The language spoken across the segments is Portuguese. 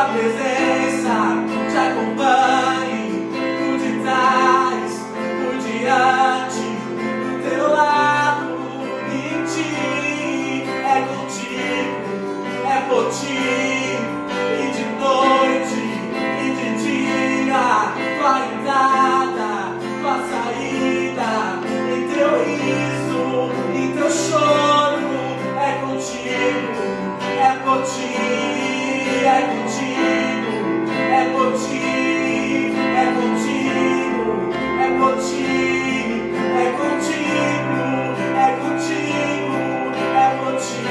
tua presença te acompanhe por detrás, por diante, do teu lado, em ti, é contigo, é por ti, e de noite, e de dia, tua entrada, tua saída, em teu riso, em teu choro, é contigo, é por ti, é contigo, é por ti, é contigo, é por ti, é contigo, é contigo, é por ti.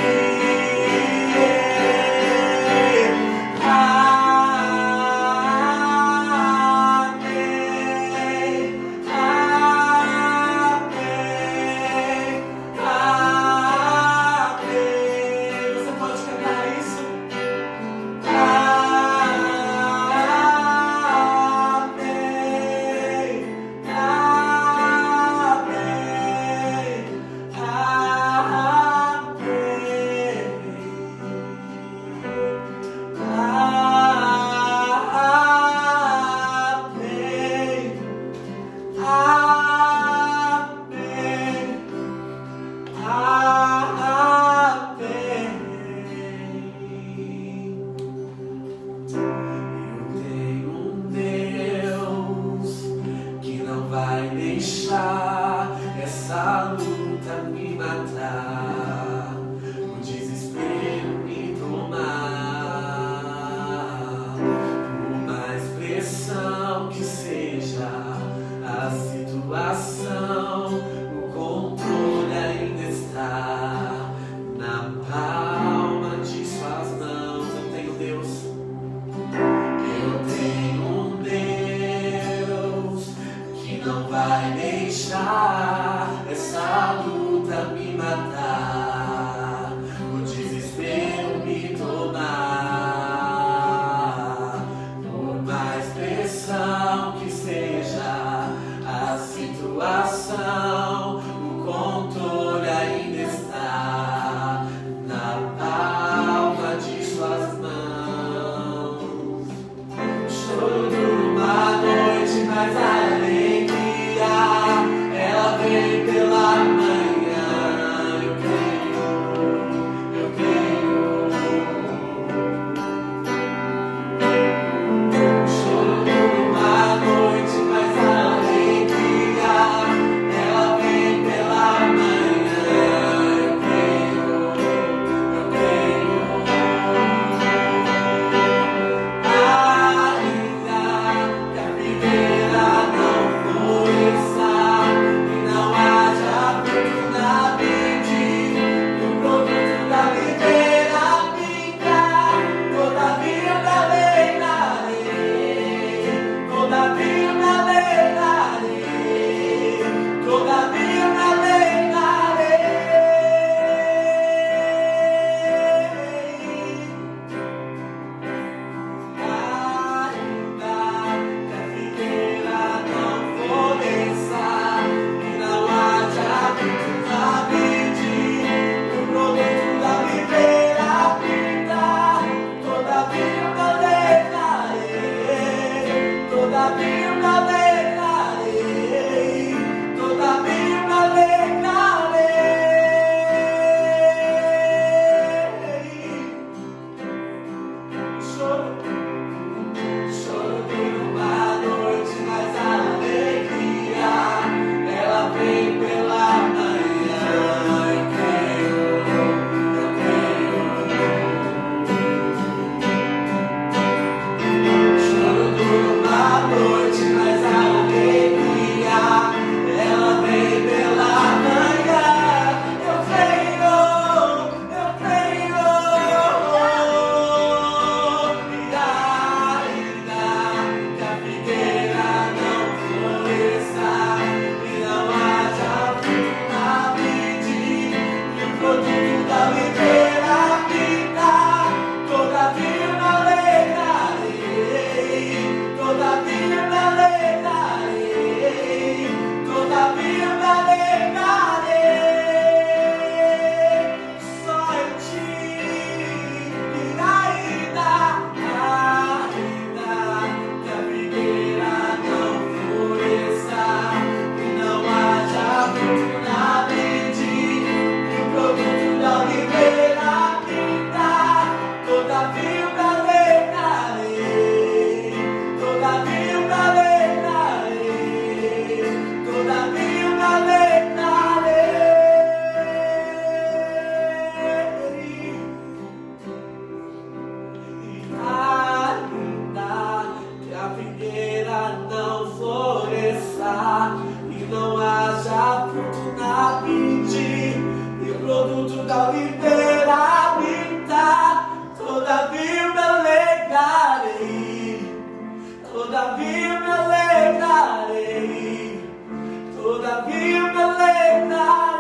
todavia me alegrarei, todavia me alegrarei, todavia me alegrarei. E ainda que a figueira não floresça e não haja fruto na vide e o produto da oliveira minta, todavia me alegrarei, todavia me alegrarei, todavia me alegrarei,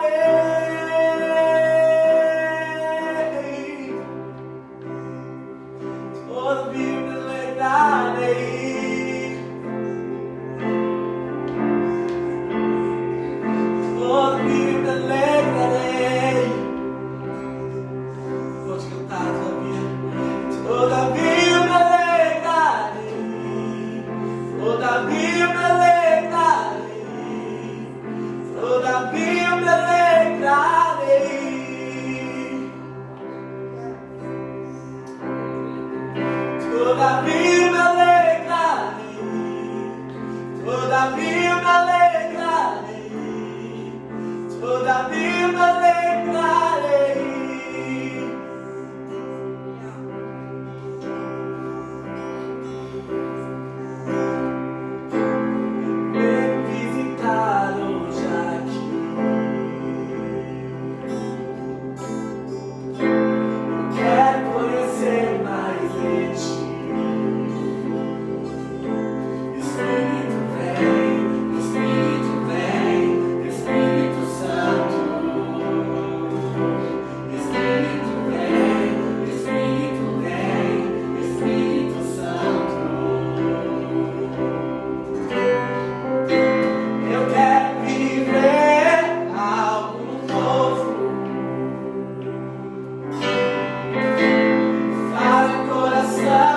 todavia me alegrarei, todavia me alegrarei. Pode cantar, todavia me alegrarei, todavia me alegrarei, todavia me alegrarei, todavia me alegrarei, todavia me alegrarei, todavia me alegrarei. Vem visitar hoje aqui. Eu quero conhecer mais de ti. Espírito vem, Espírito vem, Espírito Santo. Espírito vem, Espírito vem, Espírito Santo. Eu quero viver algo novo. Faz o coração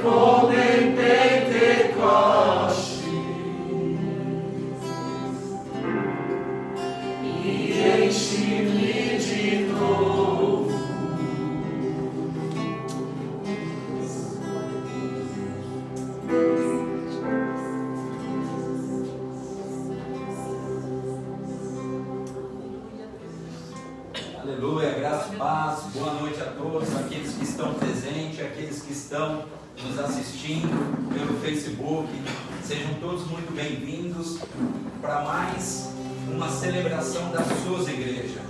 como em Pentecostes, e enche-me de novo. Aleluia, graça e paz, boa noite a todos, aqueles que estão presentes, aqueles que estão nos assistindo pelo Facebook, sejam todos muito bem-vindos para mais uma celebração da Souza Igreja.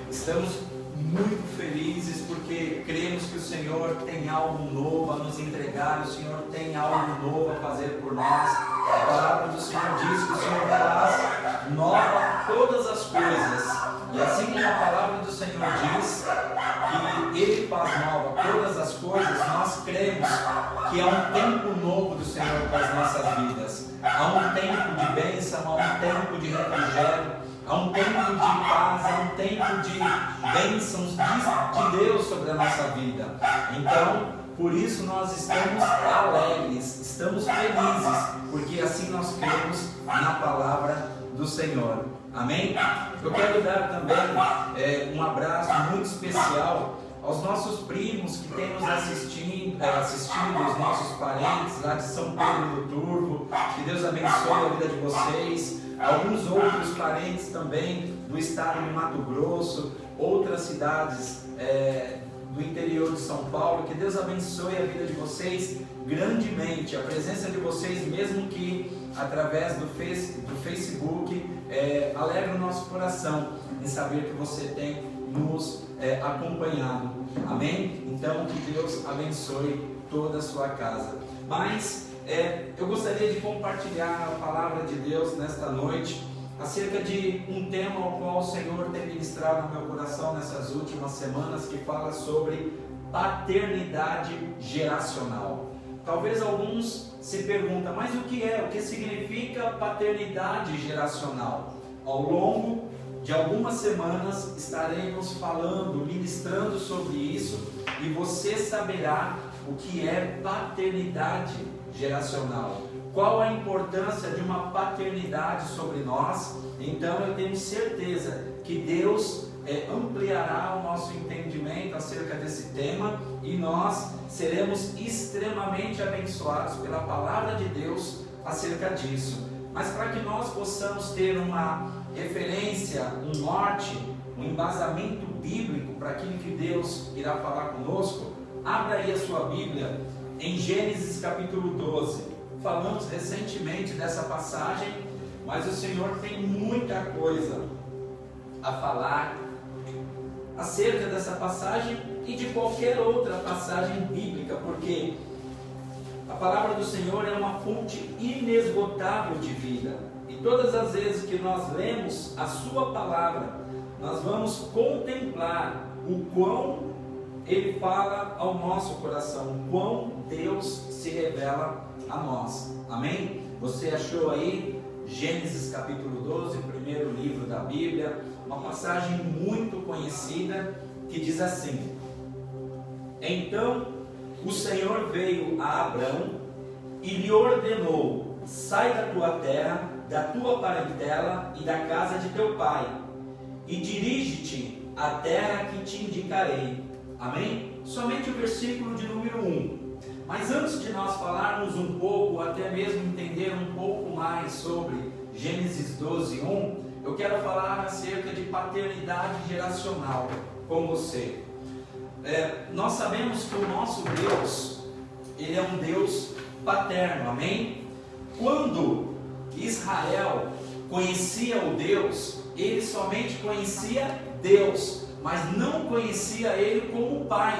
Estamos muito felizes porque cremos que o Senhor tem algo novo a nos entregar, o Senhor tem algo novo a fazer por nós. A palavra do Senhor diz que o Senhor faz nova todas as coisas. E assim como a palavra do Senhor diz que Ele faz nova todas as coisas, nós cremos que há um tempo novo do Senhor para as nossas vidas. Há um tempo de bênção, há um tempo de refrigério, há um tempo de paz, há um tempo de bênçãos de Deus sobre a nossa vida. Então, por isso nós estamos alegres, estamos felizes, porque assim nós cremos na palavra do Senhor. Amém? Eu quero dar também um abraço muito especial aos nossos primos que têm nos assistido, os nossos parentes lá de São Pedro do Turvo. Que Deus abençoe a vida de vocês. Alguns outros parentes também do estado de Mato Grosso, outras cidades do interior de São Paulo. Que Deus abençoe a vida de vocês grandemente. A presença de vocês, mesmo que através do Facebook, alegra o nosso coração em saber que você tem nos acompanhado. Amém? Então, que Deus abençoe toda a sua casa. Mas eu gostaria de compartilhar a palavra de Deus nesta noite acerca de um tema ao qual o Senhor tem ministrado no meu coração nessas últimas semanas, que fala sobre paternidade geracional. Talvez alguns se perguntam, mas o que significa paternidade geracional? Ao longo de algumas semanas estaremos falando, ministrando sobre isso, e você saberá o que é paternidade geracional. Qual a importância de uma paternidade sobre nós? Então eu tenho certeza que Deus ampliará o nosso entendimento acerca desse tema, e nós seremos extremamente abençoados pela palavra de Deus acerca disso. Mas para que nós possamos ter uma referência, um norte, um embasamento bíblico para aquilo que Deus irá falar conosco, abra aí a sua Bíblia em Gênesis capítulo 12. Falamos recentemente dessa passagem, mas o Senhor tem muita coisa a falar acerca dessa passagem e de qualquer outra passagem bíblica, porque a palavra do Senhor é uma fonte inesgotável de vida, e todas as vezes que nós lemos a sua palavra, nós vamos contemplar o quão Ele fala ao nosso coração, o quão Deus se revela a nós. Amém? Você achou aí Gênesis capítulo 12, primeiro livro da Bíblia, uma passagem muito conhecida que diz assim: Então o Senhor veio a Abrão e lhe ordenou: sai da tua terra, da tua parentela e da casa de teu pai, e dirige-te à terra que te indicarei. Amém? Somente o versículo de número 1. Mas antes de nós falarmos um pouco, até mesmo entender um pouco mais sobre Gênesis 12, 1, eu quero falar acerca de paternidade geracional com você. Nós sabemos que o nosso Deus, Ele é um Deus paterno, amém? Quando Israel conhecia o Deus, ele somente conhecia Deus, mas não conhecia Ele como Pai.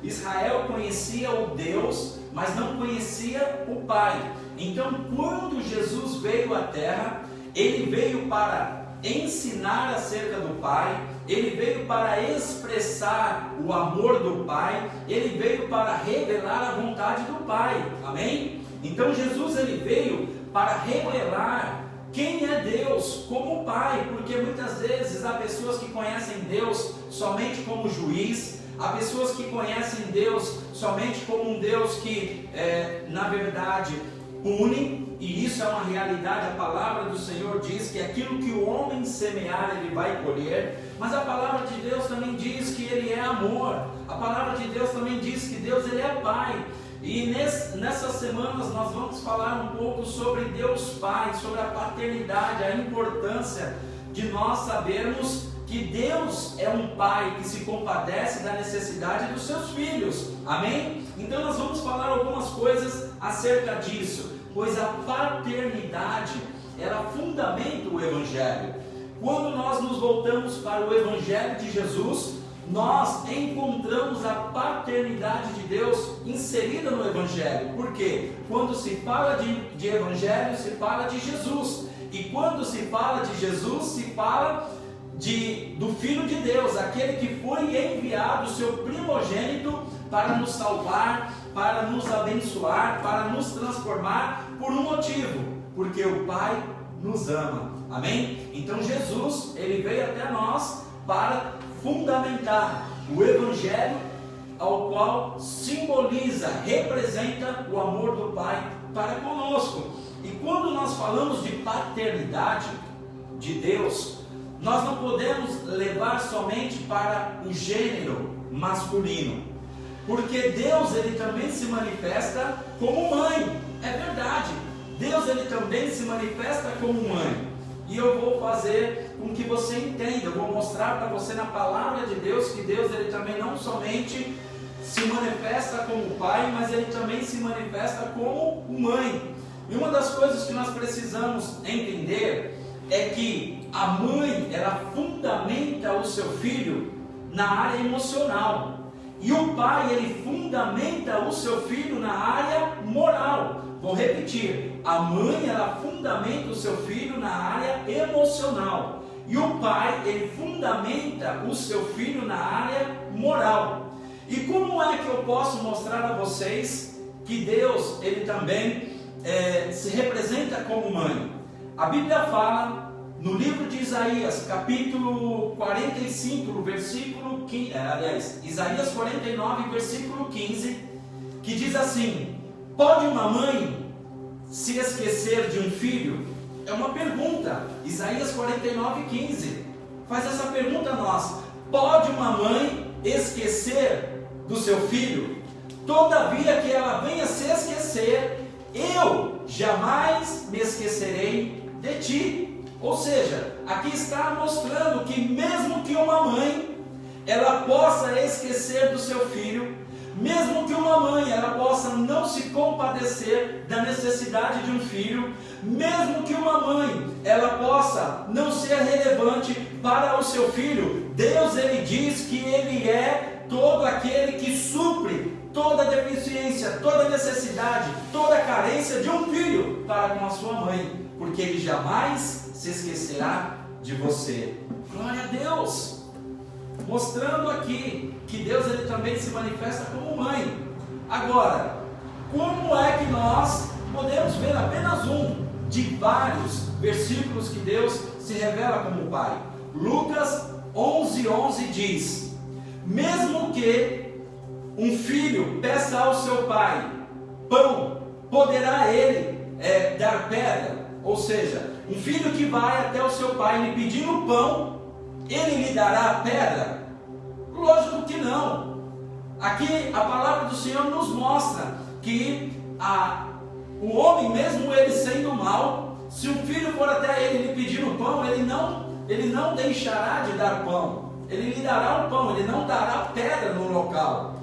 Israel conhecia o Deus, mas não conhecia o Pai. Então, quando Jesus veio à terra, Ele veio para ensinar acerca do Pai, Ele veio para expressar o amor do Pai, Ele veio para revelar a vontade do Pai, amém? Então Jesus ele veio para revelar quem é Deus como Pai, porque muitas vezes há pessoas que conhecem Deus somente como juiz, Há pessoas que conhecem Deus somente como um Deus que, na verdade, pune, e isso é uma realidade. A palavra do Senhor diz que aquilo que o homem semear, ele vai colher. Mas a palavra de Deus também diz que Ele é amor. A palavra de Deus também diz que Deus, Ele é Pai. E nessas semanas nós vamos falar um pouco sobre Deus Pai, sobre a paternidade, a importância de nós sabermos que Deus é um Pai que se compadece da necessidade dos seus filhos. Amém? Então nós vamos falar algumas coisas acerca disso, pois a paternidade, ela fundamenta o Evangelho. Quando nós nos voltamos para o Evangelho de Jesus, nós encontramos a paternidade de Deus inserida no Evangelho. Por quê? Quando se fala de Evangelho, se fala de Jesus. E quando se fala de Jesus, se fala do Filho de Deus, aquele que foi enviado, o seu primogênito, para nos salvar, para nos abençoar, para nos transformar, por um motivo: porque o Pai nos ama. Amém? Então Jesus, Ele veio até nós para fundamentar o Evangelho, ao qual simboliza, representa o amor do Pai para conosco. E quando nós falamos de paternidade de Deus, nós não podemos levar somente para o gênero masculino, porque Deus, Ele também se manifesta como mãe. É verdade, Deus, Ele também se manifesta como mãe. E eu vou fazer com que você entenda, eu vou mostrar para você na palavra de Deus que Deus, Ele também não somente se manifesta como pai, mas Ele também se manifesta como mãe. E uma das coisas que nós precisamos entender é que a mãe, ela fundamenta o seu filho na área emocional, e o pai, ele fundamenta o seu filho na área moral. Vou repetir: a mãe, ela fundamenta o seu filho na área emocional, e o pai, ele fundamenta o seu filho na área moral. E como é que eu posso mostrar a vocês que Deus, Ele também se representa como mãe? A Bíblia fala no livro de Isaías, capítulo 45, versículo 15, Isaías 49, versículo 15, que diz assim: pode uma mãe se esquecer de um filho? É uma pergunta. Isaías 49, 15 faz essa pergunta a nós: pode uma mãe esquecer do seu filho? Todavia que ela venha se esquecer, eu jamais me esquecerei de ti. Ou seja, aqui está mostrando que mesmo que uma mãe ela possa esquecer do seu filho, mesmo que uma mãe ela possa não se compadecer da necessidade de um filho, mesmo que uma mãe ela possa não ser relevante para o seu filho, Deus, Ele diz que Ele é todo aquele que supre toda deficiência, toda necessidade, toda carência de um filho para com a sua mãe, porque Ele jamais se esquecerá de você. Glória a Deus! Mostrando aqui que Deus, Ele também se manifesta como mãe. Agora, como é que nós podemos ver apenas um de vários versículos que Deus se revela como Pai? Lucas 11:11 diz: mesmo que um filho peça ao seu pai pão, poderá ele dar pedra? Ou seja, um filho que vai até o seu pai lhe pedindo pão, ele lhe dará a pedra? Lógico que não. Aqui a palavra do Senhor nos mostra que o homem, mesmo ele sendo mau, se um filho for até ele lhe pedindo pão, ele não deixará de dar pão. Ele lhe dará o pão, ele não dará pedra no local.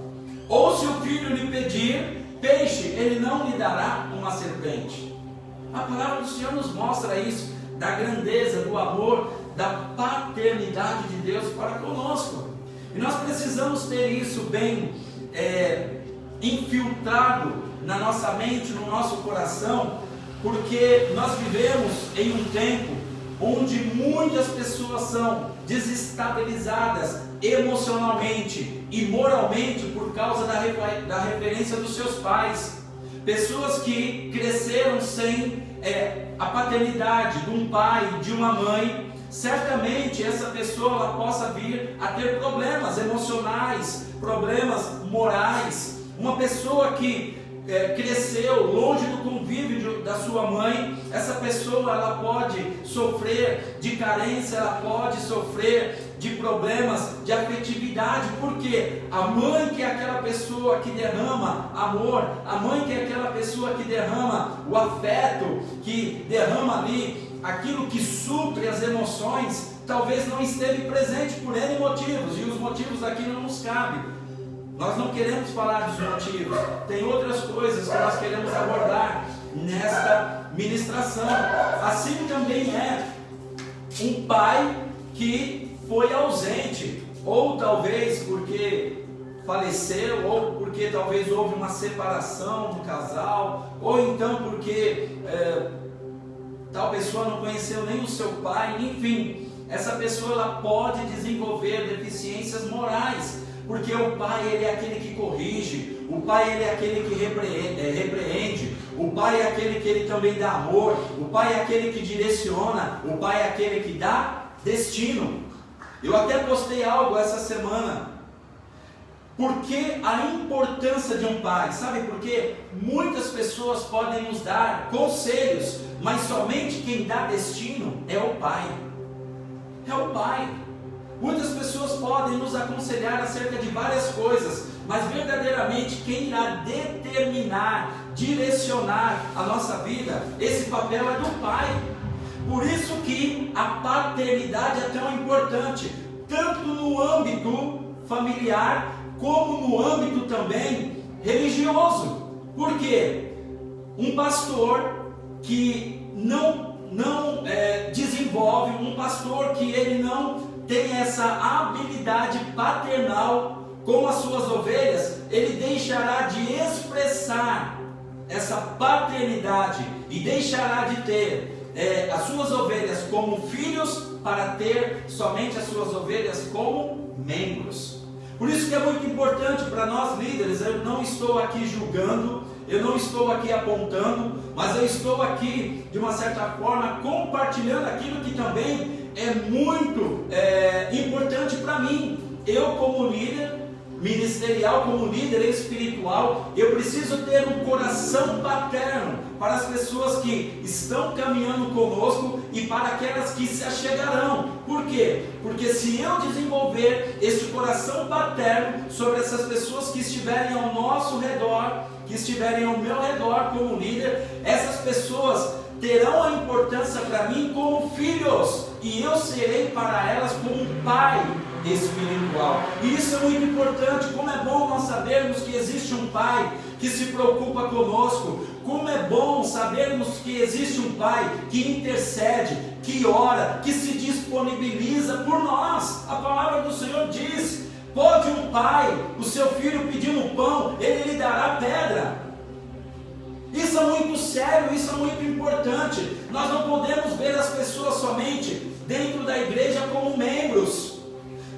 Ou se o filho lhe pedir peixe, ele não lhe dará uma serpente. A palavra do Senhor nos mostra isso, da grandeza, do amor, da paternidade de Deus para conosco. E nós precisamos ter isso bem infiltrado na nossa mente, no nosso coração, porque nós vivemos em um tempo onde muitas pessoas são desestabilizadas emocionalmente e moralmente por causa da referência dos seus pais. Pessoas que cresceram sem a paternidade de um pai, de uma mãe, certamente essa pessoa ela possa vir a ter problemas emocionais, problemas morais. Uma pessoa que cresceu longe do convívio da sua mãe, essa pessoa ela pode sofrer de carência, ela pode sofrer de problemas de afetividade, porque a mãe que é aquela pessoa que derrama amor, a mãe que é aquela pessoa que derrama o afeto, que derrama ali aquilo que supre as emoções, talvez não esteve presente por N motivos, e os motivos aqui não nos cabem. Nós não queremos falar dos motivos, tem outras coisas que nós queremos abordar nesta ministração. Assim também é um pai que foi ausente, ou talvez porque faleceu, ou porque talvez houve uma separação do casal, ou então porque tal pessoa não conheceu nem o seu pai, enfim, essa pessoa ela pode desenvolver deficiências morais. Porque o pai ele é aquele que corrige, o pai ele é aquele que repreende, o pai é aquele que ele também dá amor, o pai é aquele que direciona, o pai é aquele que dá destino. Eu até postei algo essa semana. Por que a importância de um pai? Sabe por quê? Muitas pessoas podem nos dar conselhos, mas somente quem dá destino é o pai. É o pai. Muitas pessoas podem nos aconselhar acerca de várias coisas, mas verdadeiramente quem irá determinar, direcionar a nossa vida, esse papel é do pai. Por isso que a paternidade é tão importante, tanto no âmbito familiar, como no âmbito também religioso. Por quê? Um pastor que não desenvolve, um pastor que ele não tem essa habilidade paternal com as suas ovelhas, ele deixará de expressar essa paternidade e deixará de ter as suas ovelhas como filhos para ter somente as suas ovelhas como membros. Por isso que é muito importante para nós líderes, eu não estou aqui julgando, eu não estou aqui apontando, mas eu estou aqui de uma certa forma compartilhando aquilo que também é muito importante para mim. Eu como líder ministerial, como líder espiritual, eu preciso ter um coração paterno para as pessoas que estão caminhando conosco e para aquelas que se achegarão. Por quê? Porque se eu desenvolver este coração paterno sobre essas pessoas que estiverem ao nosso redor, que estiverem ao meu redor como líder, essas pessoas terão a importância para mim como filhos, e eu serei para elas como um pai espiritual. E isso é muito importante. Como é bom nós sabermos que existe um pai que se preocupa conosco. Como é bom sabermos que existe um pai que intercede, que ora, que se disponibiliza por nós. A palavra do Senhor diz: pode um pai, o seu filho pedindo um pão, ele lhe dará pedra. Isso é muito sério, isso é muito importante. Nós não podemos ver as pessoas somente dentro da igreja como membros.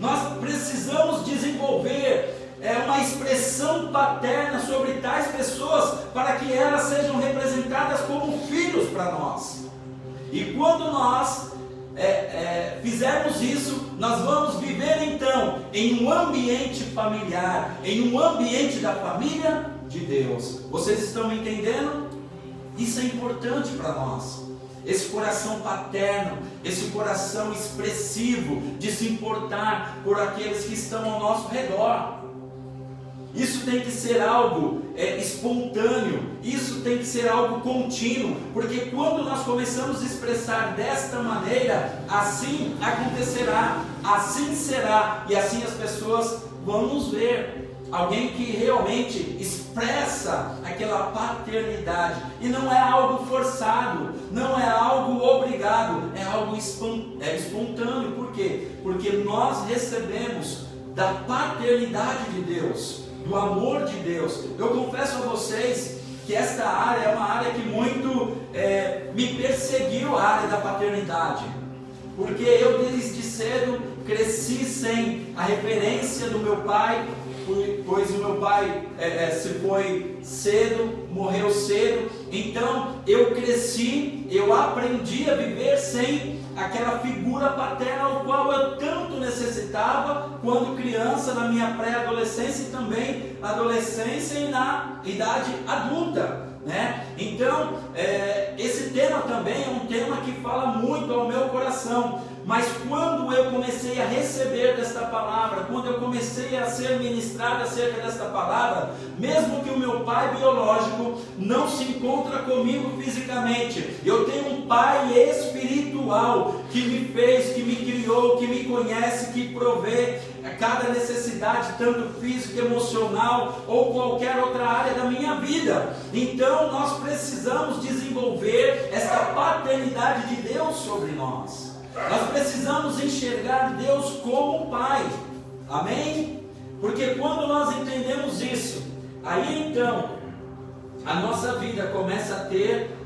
Nós precisamos desenvolver uma expressão paterna sobre tais pessoas para que elas sejam representadas como filhos para nós. E quando nós fizermos isso, nós vamos viver então em um ambiente familiar, em um ambiente da família de Deus. Vocês estão me entendendo? Isso é importante para nós. Esse coração paterno, esse coração expressivo de se importar por aqueles que estão ao nosso redor. Isso tem que ser algo espontâneo, isso tem que ser algo contínuo, porque quando nós começamos a expressar desta maneira, assim acontecerá, assim será, e assim as pessoas vão nos ver. Alguém que realmente expressa aquela paternidade, e não é algo forçado, não é algo obrigado, é algo espontâneo. Por quê? Porque nós recebemos da paternidade de Deus, do amor de Deus. Eu confesso a vocês que esta área é uma área que muito me perseguiu, a área da paternidade, porque eu desde cedo cresci sem a referência do meu pai, pois o meu pai se foi cedo, morreu cedo. Então eu cresci, eu aprendi a viver sem aquela figura paterna ao qual eu tanto necessitava quando criança, na minha pré-adolescência e também adolescência e na idade adulta, né? Então, esse tema também é um tema que fala muito ao meu coração. Mas quando eu comecei a receber desta palavra, quando eu comecei a ser ministrado acerca desta palavra, mesmo que o meu pai biológico não se encontra comigo fisicamente, eu tenho um pai espiritual que me fez, que me criou, que me conhece, que provê cada necessidade, tanto física, emocional ou qualquer outra área da minha vida. Então nós precisamos desenvolver essa paternidade de Deus sobre nós. Nós precisamos enxergar Deus como Pai, amém? Porque quando nós entendemos isso, aí então a nossa vida começa a ter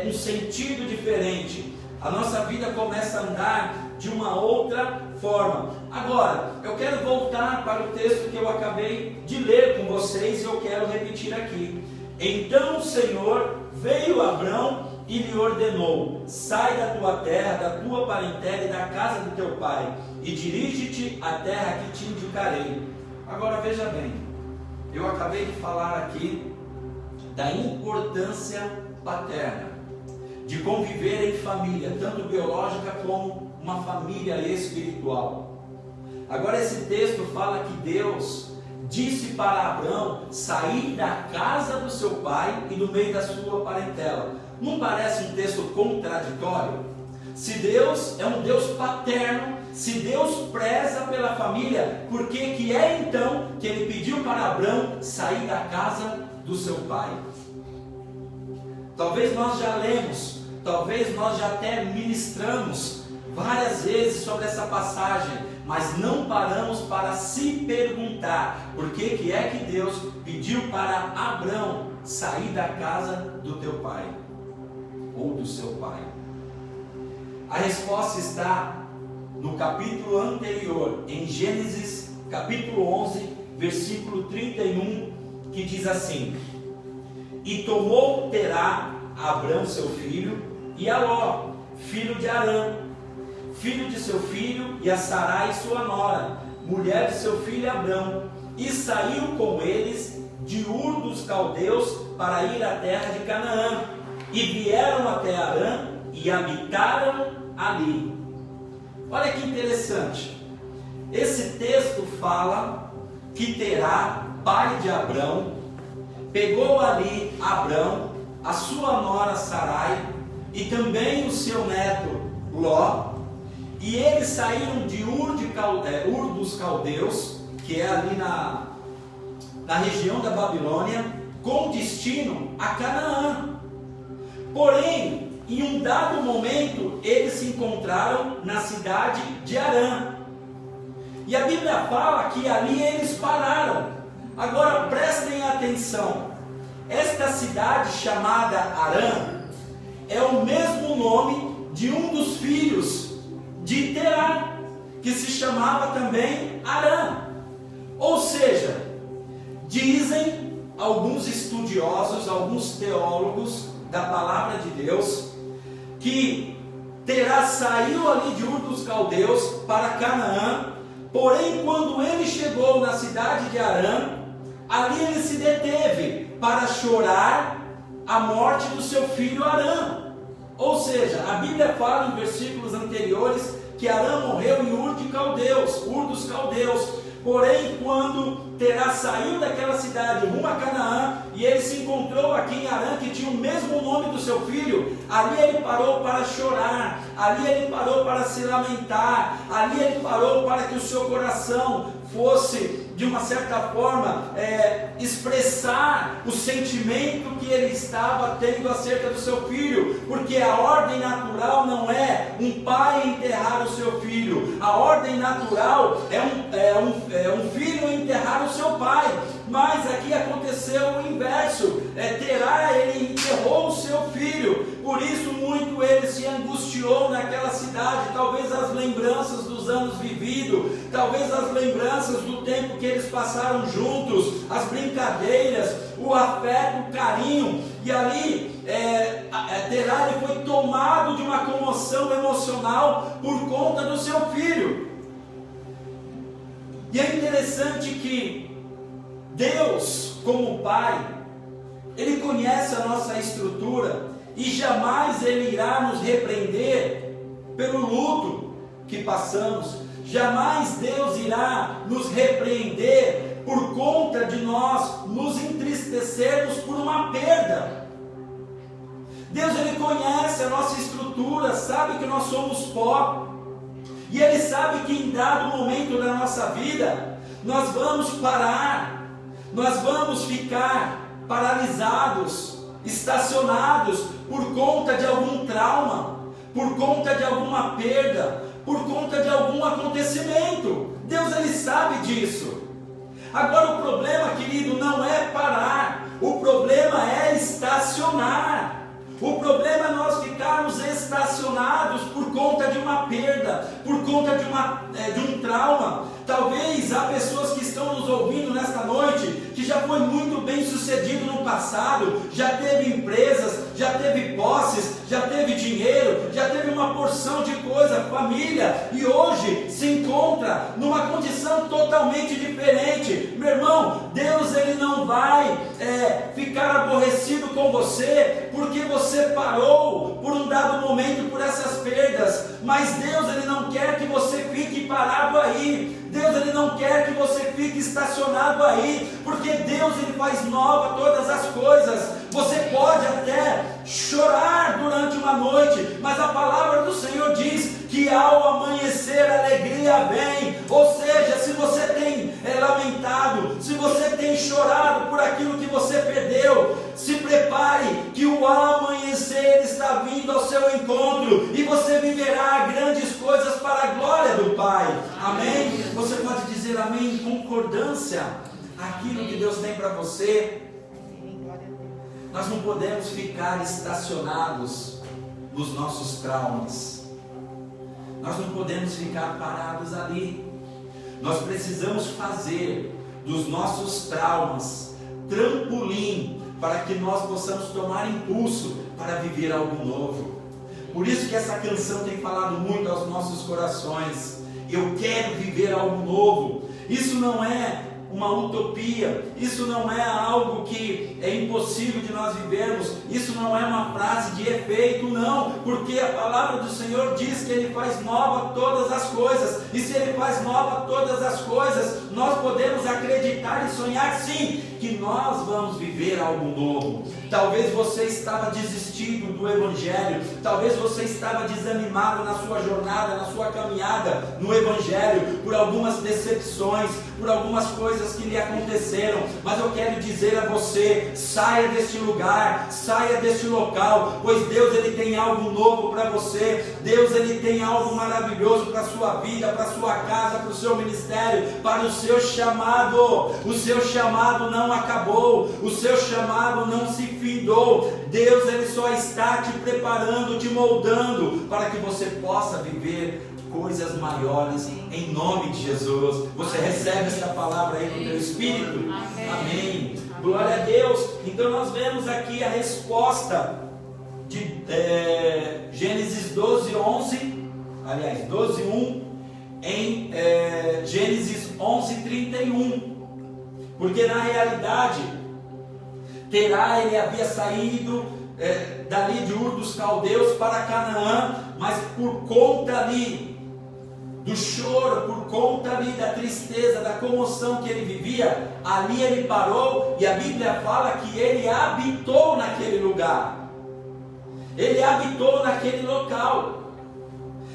um sentido diferente, a nossa vida começa a andar de uma outra forma. Agora, eu quero voltar para o texto que eu acabei de ler com vocês e eu quero repetir aqui. Então o Senhor veio a Abrão e lhe ordenou: sai da tua terra, da tua parentela e da casa do teu pai, e dirige-te à terra que te indicarei. Agora veja bem, eu acabei de falar aqui da importância paterna, de conviver em família, tanto biológica como uma família espiritual. Agora esse texto fala que Deus disse para Abrão sair da casa do seu pai e do meio da sua parentela. Não parece um texto contraditório? Se Deus é um Deus paterno, se Deus preza pela família, por que é então que ele pediu para Abrão sair da casa do seu pai? Talvez nós já lemos, talvez nós já até ministramos várias vezes sobre essa passagem, mas não paramos para se perguntar por que é que Deus pediu para Abrão sair da casa do teu pai ou do seu pai. A resposta está no capítulo anterior, em Gênesis capítulo 11, versículo 31, que diz assim: e tomou Terá Abrão seu filho, e a Ló, filho de Arã, filho de seu filho, e a Sarai sua nora, mulher de seu filho Abrão, e saiu com eles de Ur dos Caldeus para ir à terra de Canaã, e vieram até Arã e habitaram ali. Olha que interessante, esse texto fala que Terá, pai de Abrão, pegou ali Abrão, a sua nora Sarai e também o seu neto Ló, e eles saíram de Ur dos Caldeus, que é ali na região da Babilônia, com destino a Canaã. Porém, em um dado momento, eles se encontraram na cidade de Arã. E a Bíblia fala que ali eles pararam. Agora prestem atenção, esta cidade chamada Arã é o mesmo nome de um dos filhos de Terá, que se chamava também Arã. Ou seja, dizem alguns estudiosos, alguns teólogos da palavra de Deus, que Terá saiu ali de Ur dos Caldeus para Canaã, porém quando ele chegou na cidade de Arã, ali ele se deteve para chorar a morte do seu filho Arã. Ou seja, a Bíblia fala em versículos anteriores que Arã morreu em Ur dos Caldeus. Porém, quando Terá saiu daquela cidade rumo a Canaã, e ele se encontrou aqui em Arã, que tinha o mesmo nome do seu filho, ali ele parou para chorar, ali ele parou para se lamentar, ali ele parou para que o seu coração fosse, de uma certa forma, expressar o sentimento que ele estava tendo acerca do seu filho, porque a ordem natural não é um pai enterrar o seu filho, a ordem natural é um filho enterrar o seu pai, mas aqui aconteceu o inverso. Terá, ele enterrou o seu filho, por isso muito ele se angustiou naquela cidade, talvez as lembranças dos anos vividos, talvez as lembranças do tempo que eles passaram juntos, as brincadeiras, o afeto, o carinho, e ali Terá ele foi tomado de uma comoção emocional por conta do seu filho. E é interessante que Deus, como Pai, Ele conhece a nossa estrutura e jamais Ele irá nos repreender pelo luto que passamos. Jamais Deus irá nos repreender por conta de nós nos entristecermos por uma perda. Deus, Ele conhece a nossa estrutura, sabe que nós somos pó, e Ele sabe que em dado momento da nossa vida, nós vamos parar, nós vamos ficar paralisados, estacionados, por conta de algum trauma, por conta de alguma perda, por conta de algum acontecimento. Deus, Ele sabe disso. Agora o problema, querido, não é parar, o problema é estacionar. O problema é nós ficarmos estacionados por conta de uma perda, por conta de um trauma. Talvez há pessoas que estão nos ouvindo nesta noite, que já foi muito bem sucedido no passado, já teve empresas, já teve posses, já teve dinheiro, já teve uma porção de coisa, família, e hoje se encontra numa condição totalmente diferente. Meu irmão, Deus, Ele não vai ficar aborrecido com você, porque você parou por um dado momento por essas perdas, mas Deus, Ele não quer que você fique parado aí. Deus, Ele não quer que você fique estacionado aí, porque Deus, Ele faz nova todas as coisas. Você pode até chorar durante uma noite, mas a palavra do Senhor diz que ao amanhecer a alegria vem. Ou seja, se você tem lamentado, se você tem chorado por aquilo que você perdeu, se prepare que o amanhecer está vindo ao seu encontro, e você viverá grandes coisas para a glória do Pai. Amém? Você pode dizer amém em concordância aquilo que Deus tem para você. Nós não podemos ficar estacionados nos nossos traumas. Nós não podemos ficar parados ali. Nós precisamos fazer dos nossos traumas trampolim para que nós possamos tomar impulso para viver algo novo. Por isso que essa canção tem falado muito aos nossos corações. Eu quero viver algo novo. Isso não é uma utopia, isso não é algo que é impossível de nós vivermos, isso não é uma frase de efeito, não, porque a palavra do Senhor diz que Ele faz nova todas as coisas, e se Ele faz nova todas as coisas, nós podemos acreditar e sonhar sim, que nós vamos viver algo novo. Talvez você estava desistindo do Evangelho, talvez você estava desanimado na sua jornada, na sua caminhada no Evangelho, por algumas decepções, por algumas coisas que lhe aconteceram, mas eu quero dizer a você, saia deste lugar, saia deste local, pois Deus, Ele tem algo novo para você. Deus, Ele tem algo maravilhoso para a sua vida, para a sua casa, para o seu ministério, para o seu chamado. O seu chamado não acabou, o seu chamado não se findou. Deus, Ele só está te preparando, te moldando, para que você possa viver coisas maiores, em nome de Jesus. Você recebe essa palavra aí no teu espírito? Amém. Glória a Deus. Então nós vemos aqui a resposta de Gênesis 12:11, aliás 12:1, em Gênesis 11:31, porque na realidade Terá, ele havia saído dali de Ur dos Caldeus para Canaã, mas por conta ali do choro, por conta ali da tristeza, da comoção que ele vivia, ali ele parou, e a Bíblia fala que ele habitou naquele lugar, ele habitou naquele local.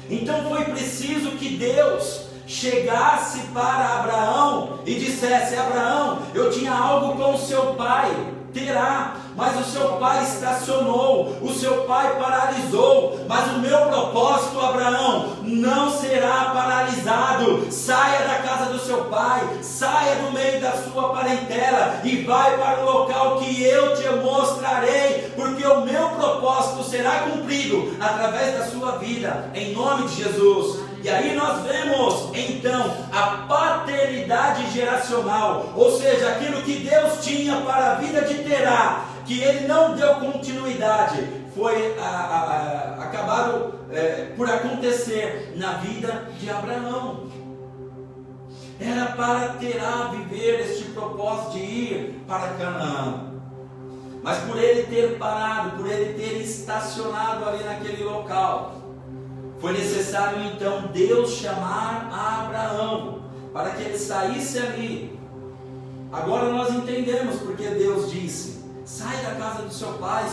Então foi preciso que Deus chegasse para Abraão e dissesse: Abraão, eu tinha algo com o seu pai Terá, mas o seu pai estacionou, o seu pai paralisou, mas o meu propósito, Abraão, não será paralisado. Saia da casa do seu pai, saia do meio da sua parentela e vai para o local que eu te mostrarei, porque o meu propósito será cumprido através da sua vida, em nome de Jesus. E aí nós vemos então a paternidade geracional, ou seja, aquilo que Deus tinha para a vida de Terá, que ele não deu continuidade, foi acabado por acontecer na vida de Abraão. Era para Terá viver este propósito de ir para Canaã. Mas por ele ter parado, por ele ter estacionado ali naquele local, foi necessário então Deus chamar a Abraão para que ele saísse ali. Agora nós entendemos porque Deus disse: sai da casa do seu pai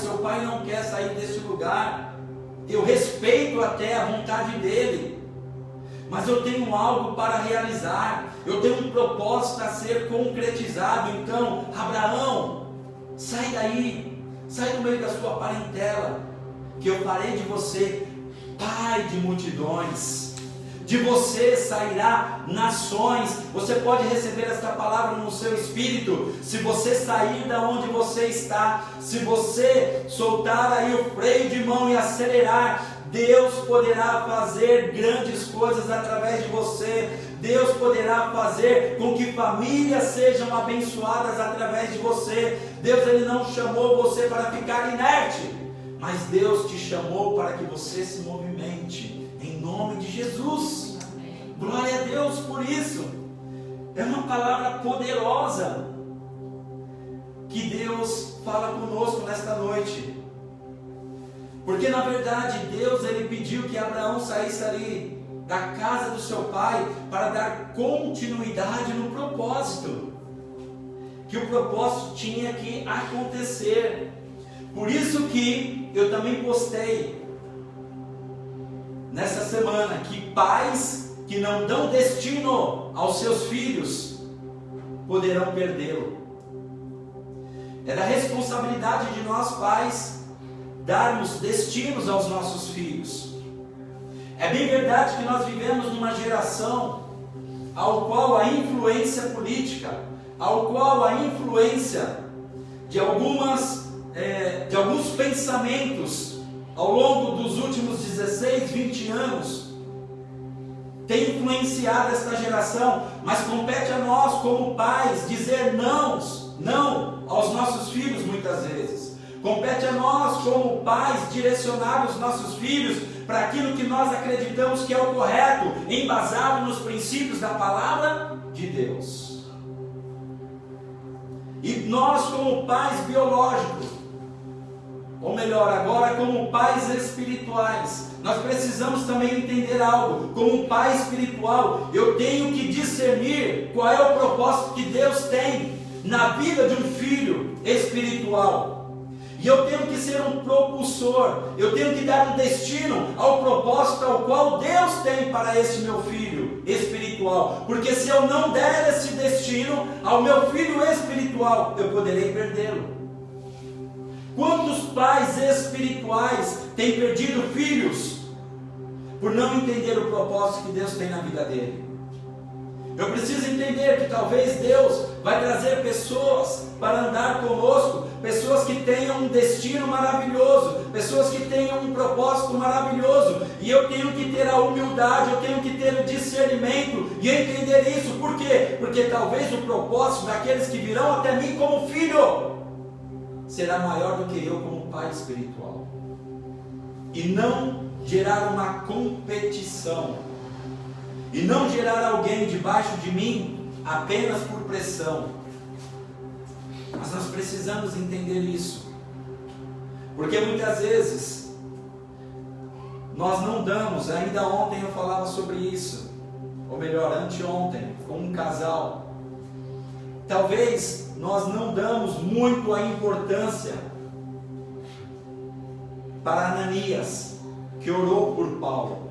não quer sair desse lugar. Eu respeito até a vontade dele, mas eu tenho algo para realizar, eu tenho um propósito a ser concretizado. Então, Abraão, sai daí, sai do meio da sua parentela, que eu farei de você pai de multidões, de você sairá nações. Você pode receber esta palavra no seu espírito, se você sair da onde você está, se você soltar aí o freio de mão e acelerar, Deus poderá fazer grandes coisas através de você. Deus poderá fazer com que famílias sejam abençoadas através de você. Deus, ele não chamou você para ficar inerte, mas Deus te chamou para que você se movimente, em nome de Jesus. Glória a Deus por isso. É uma palavra poderosa que Deus fala conosco nesta noite. Porque na verdade Deus, ele pediu que Abraão saísse ali da casa do seu pai para dar continuidade no propósito, que o propósito tinha que acontecer. Por isso que eu também postei nessa semana que pais que não dão destino aos seus filhos poderão perdê-lo. É da responsabilidade de nós pais darmos destinos aos nossos filhos. É bem verdade que nós vivemos numa geração ao qual a influência política, ao qual a influência de alguns pensamentos ao longo dos últimos 16, 20 anos tem influenciado esta geração, mas compete a nós como pais dizer não aos nossos filhos muitas vezes. Compete a nós como pais direcionar os nossos filhos para aquilo que nós acreditamos que é o correto, embasado nos princípios da palavra de Deus. E nós como pais biológicos, ou melhor, agora como pais espirituais, nós precisamos também entender algo. Como um pai espiritual, eu tenho que discernir qual é o propósito que Deus tem na vida de um filho espiritual. E eu tenho que ser um propulsor, eu tenho que dar um destino ao propósito ao qual Deus tem para esse meu filho espiritual. Porque se eu não der esse destino ao meu filho espiritual, eu poderei perdê-lo. Quantos pais espirituais têm perdido filhos por não entender o propósito que Deus tem na vida dele? Eu preciso entender que talvez Deus vai trazer pessoas para andar conosco, pessoas que tenham um destino maravilhoso, pessoas que tenham um propósito maravilhoso, e eu tenho que ter a humildade, eu tenho que ter o discernimento e entender isso. Por quê? Porque talvez o propósito daqueles que virão até mim como filho será maior do que eu como pai espiritual, e não gerar uma competição, e não gerar alguém debaixo de mim apenas por pressão. Mas nós precisamos entender isso, porque muitas vezes nós não damos. Ainda ontem eu falava sobre isso, ou melhor, anteontem, com um casal. Talvez nós não damos muito a importância para Ananias, que orou por Paulo.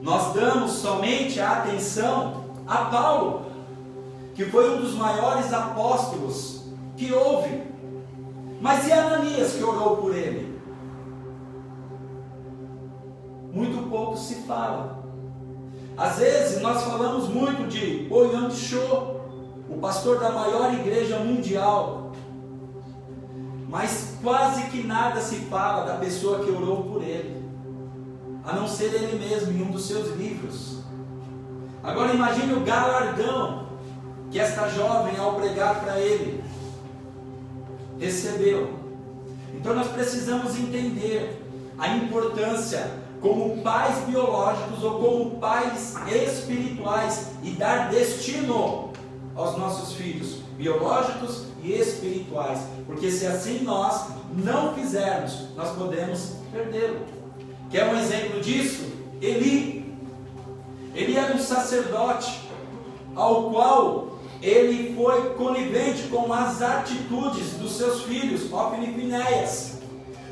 Nós damos somente a atenção a Paulo, que foi um dos maiores apóstolos que houve. Mas e Ananias, que orou por ele? Muito pouco se fala. Às vezes nós falamos muito de Ouyang Cho, o pastor da maior igreja mundial, mas quase que nada se fala da pessoa que orou por ele. a não ser ele mesmo em um dos seus livros. Agora imagine o galardão que esta jovem, ao pregar para ele, recebeu. Então nós precisamos entender a importância como pais biológicos ou como pais espirituais e dar destino aos nossos filhos, biológicos e espirituais, porque se assim nós não fizermos, nós podemos perdê-lo. Quer um exemplo disso? Eli era um sacerdote ao qual ele foi conivente com as atitudes dos seus filhos, Hofni e Finéias,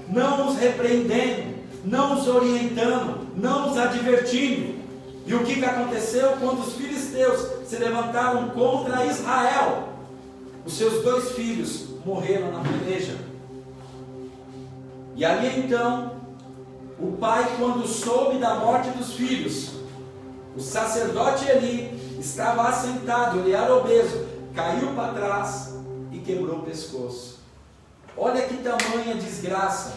não os repreendendo, não os orientando, não os advertindo. E o que aconteceu quando os filisteus se levantaram contra Israel? Os seus 2 filhos morreram na peleja. E ali então, o pai, quando soube da morte dos filhos, o sacerdote Eli estava assentado, ele era obeso, caiu para trás e quebrou o pescoço. Olha que tamanha desgraça,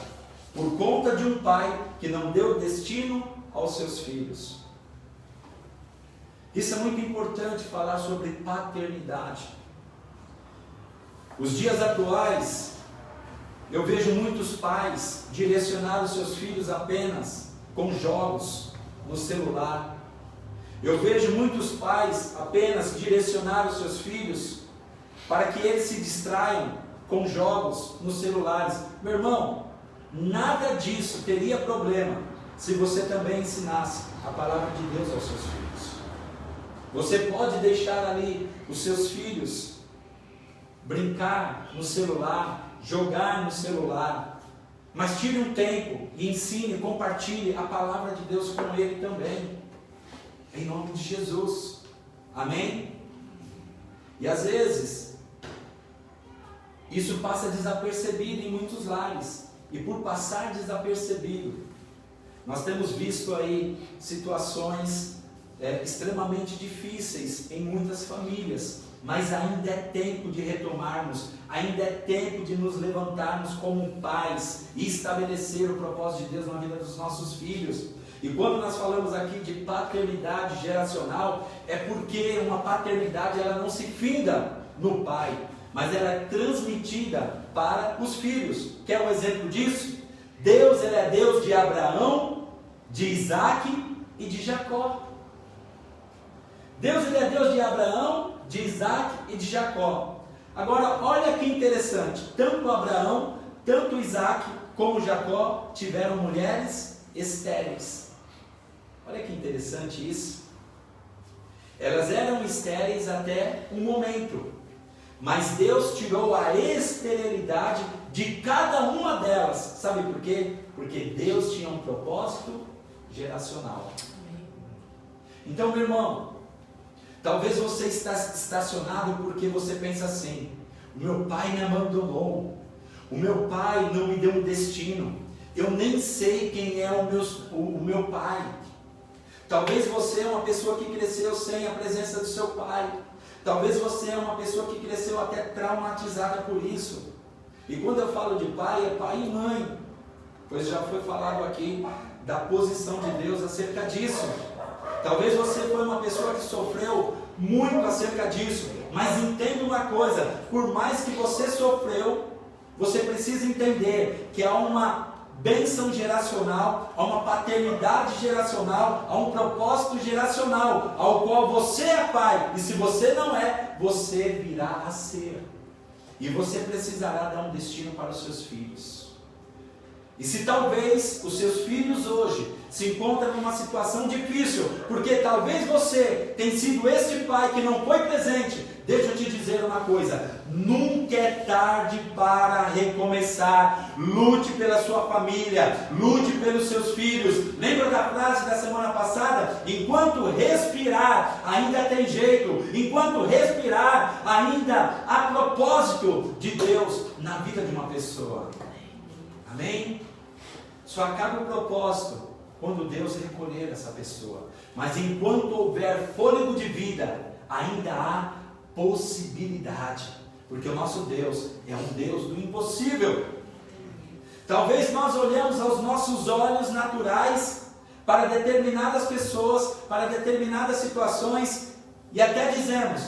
por conta de um pai que não deu destino aos seus filhos. Isso é muito importante falar sobre paternidade. Os dias atuais, eu vejo muitos pais direcionar os seus filhos apenas com jogos no celular. Eu vejo muitos pais apenas direcionar os seus filhos para que eles se distraiam com jogos nos celulares. Meu irmão, nada disso teria problema se você também ensinasse a palavra de Deus aos seus filhos. Você pode deixar ali os seus filhos brincar no celular, jogar no celular, mas tire um tempo e ensine, compartilhe a palavra de Deus com ele também, em nome de Jesus, amém? E às vezes isso passa desapercebido em muitos lares, e por passar desapercebido, nós temos visto aí situações extremamente difíceis em muitas famílias, mas ainda é tempo de retomarmos, ainda é tempo de nos levantarmos como pais e estabelecer o propósito de Deus na vida dos nossos filhos. E quando nós falamos aqui de paternidade geracional, é porque uma paternidade ela não se finda no pai, mas ela é transmitida para os filhos. Quer um exemplo disso? Deus ele é Deus de Abraão, de Isaac e de Jacó. Deus ele é Deus de Abraão, de Isaac e de Jacó. Agora, olha que interessante, tanto Abraão, tanto Isaac como Jacó tiveram mulheres estéreis. Olha que interessante isso. Elas eram estéreis até um momento, mas Deus tirou a esterilidade de cada uma delas. Sabe por quê? Porque Deus tinha um propósito geracional. Então, meu irmão, talvez você está estacionado porque você pensa assim: o meu pai me abandonou, o meu pai não me deu um destino, eu nem sei quem é o meu pai. Talvez você é uma pessoa que cresceu sem a presença do seu pai. Talvez você é uma pessoa que cresceu até traumatizada por isso. E quando eu falo de pai, é pai e mãe, pois já foi falado aqui da posição de Deus acerca disso. Talvez você foi uma pessoa que sofreu muito acerca disso, mas entenda uma coisa: por mais que você sofreu, você precisa entender que há uma bênção geracional, há uma paternidade geracional, há um propósito geracional, ao qual você é pai, e se você não é, você virá a ser, e você precisará dar um destino para os seus filhos. E se talvez os seus filhos hoje se encontram numa situação difícil, porque talvez você tenha sido este pai que não foi presente, deixa eu te dizer uma coisa: nunca é tarde para recomeçar. Lute pela sua família, lute pelos seus filhos. Lembra da frase da semana passada? Enquanto respirar, ainda tem jeito. Enquanto respirar, ainda há propósito de Deus na vida de uma pessoa. Amém? Só acaba o propósito quando Deus recolher essa pessoa. Mas enquanto houver fôlego de vida, ainda há possibilidade, porque o nosso Deus é um Deus do impossível. Talvez nós olhemos aos nossos olhos naturais para determinadas pessoas, para determinadas situações, e até dizemos,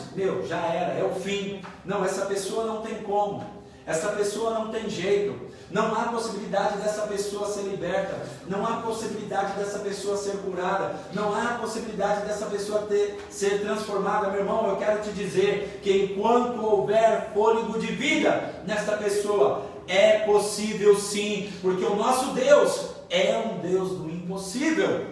já era, é o fim. Não, essa pessoa não tem como, essa pessoa não tem jeito, não há possibilidade dessa pessoa ser liberta, não há possibilidade dessa pessoa ser curada, não há possibilidade dessa pessoa ser transformada. Meu irmão, eu quero te dizer que enquanto houver fôlego de vida nesta pessoa, é possível sim, porque o nosso Deus é um Deus do impossível.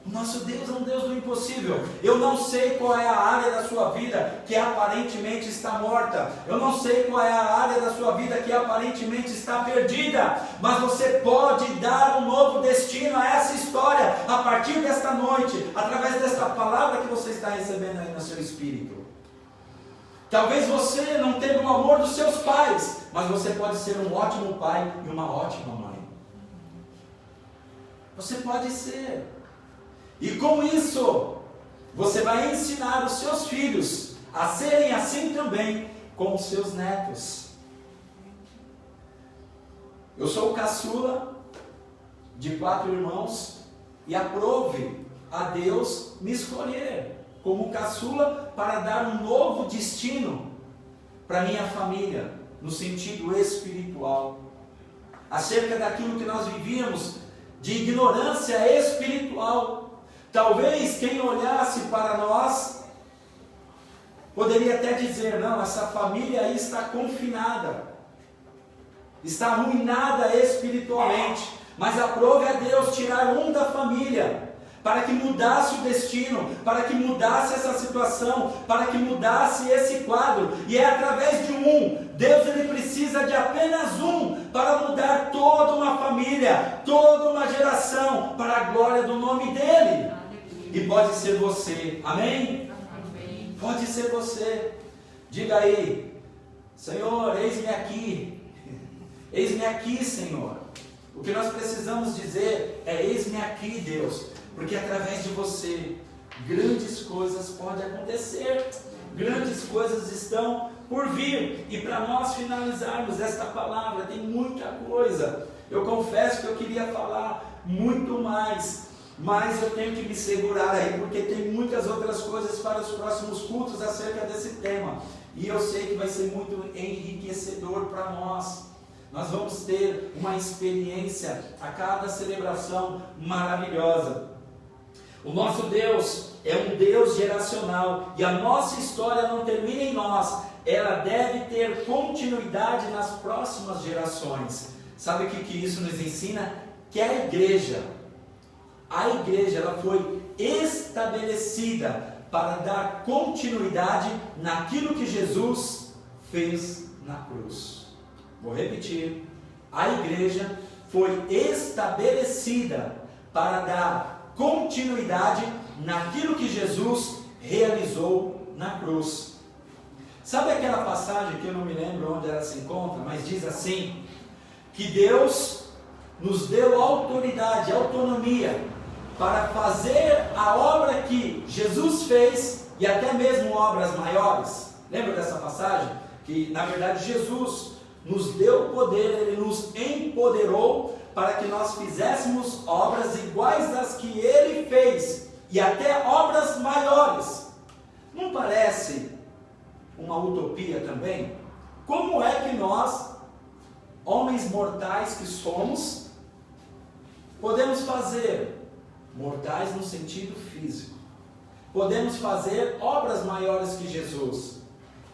O nosso Deus é um Deus do impossível. Eu não sei qual é a área da sua vida que aparentemente está morta. Eu não sei qual é a área da sua vida que aparentemente está perdida. Mas você pode dar um novo destino a essa história a partir desta noite, através desta palavra que você está recebendo aí no seu espírito. Talvez você não tenha o amor dos seus pais, mas você pode ser um ótimo pai e uma ótima mãe. Você pode ser. E com isso, você vai ensinar os seus filhos a serem assim também com os seus netos. Eu sou o caçula de 4 irmãos e aprove a Deus me escolher como caçula para dar um novo destino para minha família, no sentido espiritual. Acerca daquilo que nós vivíamos de ignorância espiritual. Talvez quem olhasse para nós poderia até dizer, não, essa família aí está confinada, está arruinada espiritualmente, mas aprove a Deus tirar um da família, para que mudasse o destino, para que mudasse essa situação, para que mudasse esse quadro, e é através de um. Deus ele precisa de apenas um, para mudar toda uma família, toda uma geração, para a glória do nome dele. E pode ser você, amém? Amém. Pode ser você. Diga aí, Senhor, eis-me aqui, Senhor. O que nós precisamos dizer é: eis-me aqui, Deus, porque através de você grandes coisas podem acontecer, grandes coisas estão por vir. E para nós finalizarmos esta palavra, tem muita coisa. Eu confesso que eu queria falar muito mais, mas eu tenho que me segurar aí, porque tem muitas outras coisas para os próximos cultos acerca desse tema, e eu sei que vai ser muito enriquecedor para nós. Nós vamos ter uma experiência a cada celebração maravilhosa. O nosso Deus é um Deus geracional, e a nossa história não termina em nós, ela deve ter continuidade nas próximas gerações. Sabe o que isso nos ensina? Que a igreja ela foi estabelecida para dar continuidade naquilo que Jesus fez na cruz. Vou repetir: a igreja foi estabelecida para dar continuidade naquilo que Jesus realizou na cruz. Sabe aquela passagem que eu não me lembro onde ela se encontra, mas diz assim, que Deus nos deu autoridade, autonomia, para fazer a obra que Jesus fez, e até mesmo obras maiores. Lembra dessa passagem? Que na verdade Jesus nos deu poder, Ele nos empoderou para que nós fizéssemos obras iguais às que Ele fez, e até obras maiores. Não parece uma utopia também? Como é que nós, homens mortais que somos, podemos fazer, mortais no sentido físico, podemos fazer obras maiores que Jesus?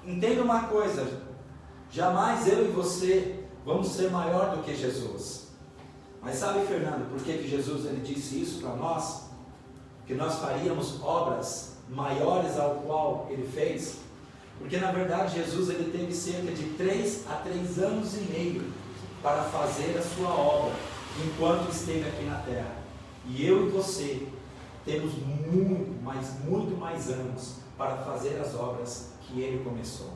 Entenda uma coisa: jamais eu e você vamos ser maior do que Jesus. Mas sabe, Fernando, por que Jesus ele disse isso para nós? Que nós faríamos obras maiores ao qual Ele fez? Porque na verdade Jesus ele teve cerca de 3 a 3 anos e meio para fazer a sua obra, enquanto esteve aqui na terra. E eu e você temos muito mais anos para fazer as obras que Ele começou.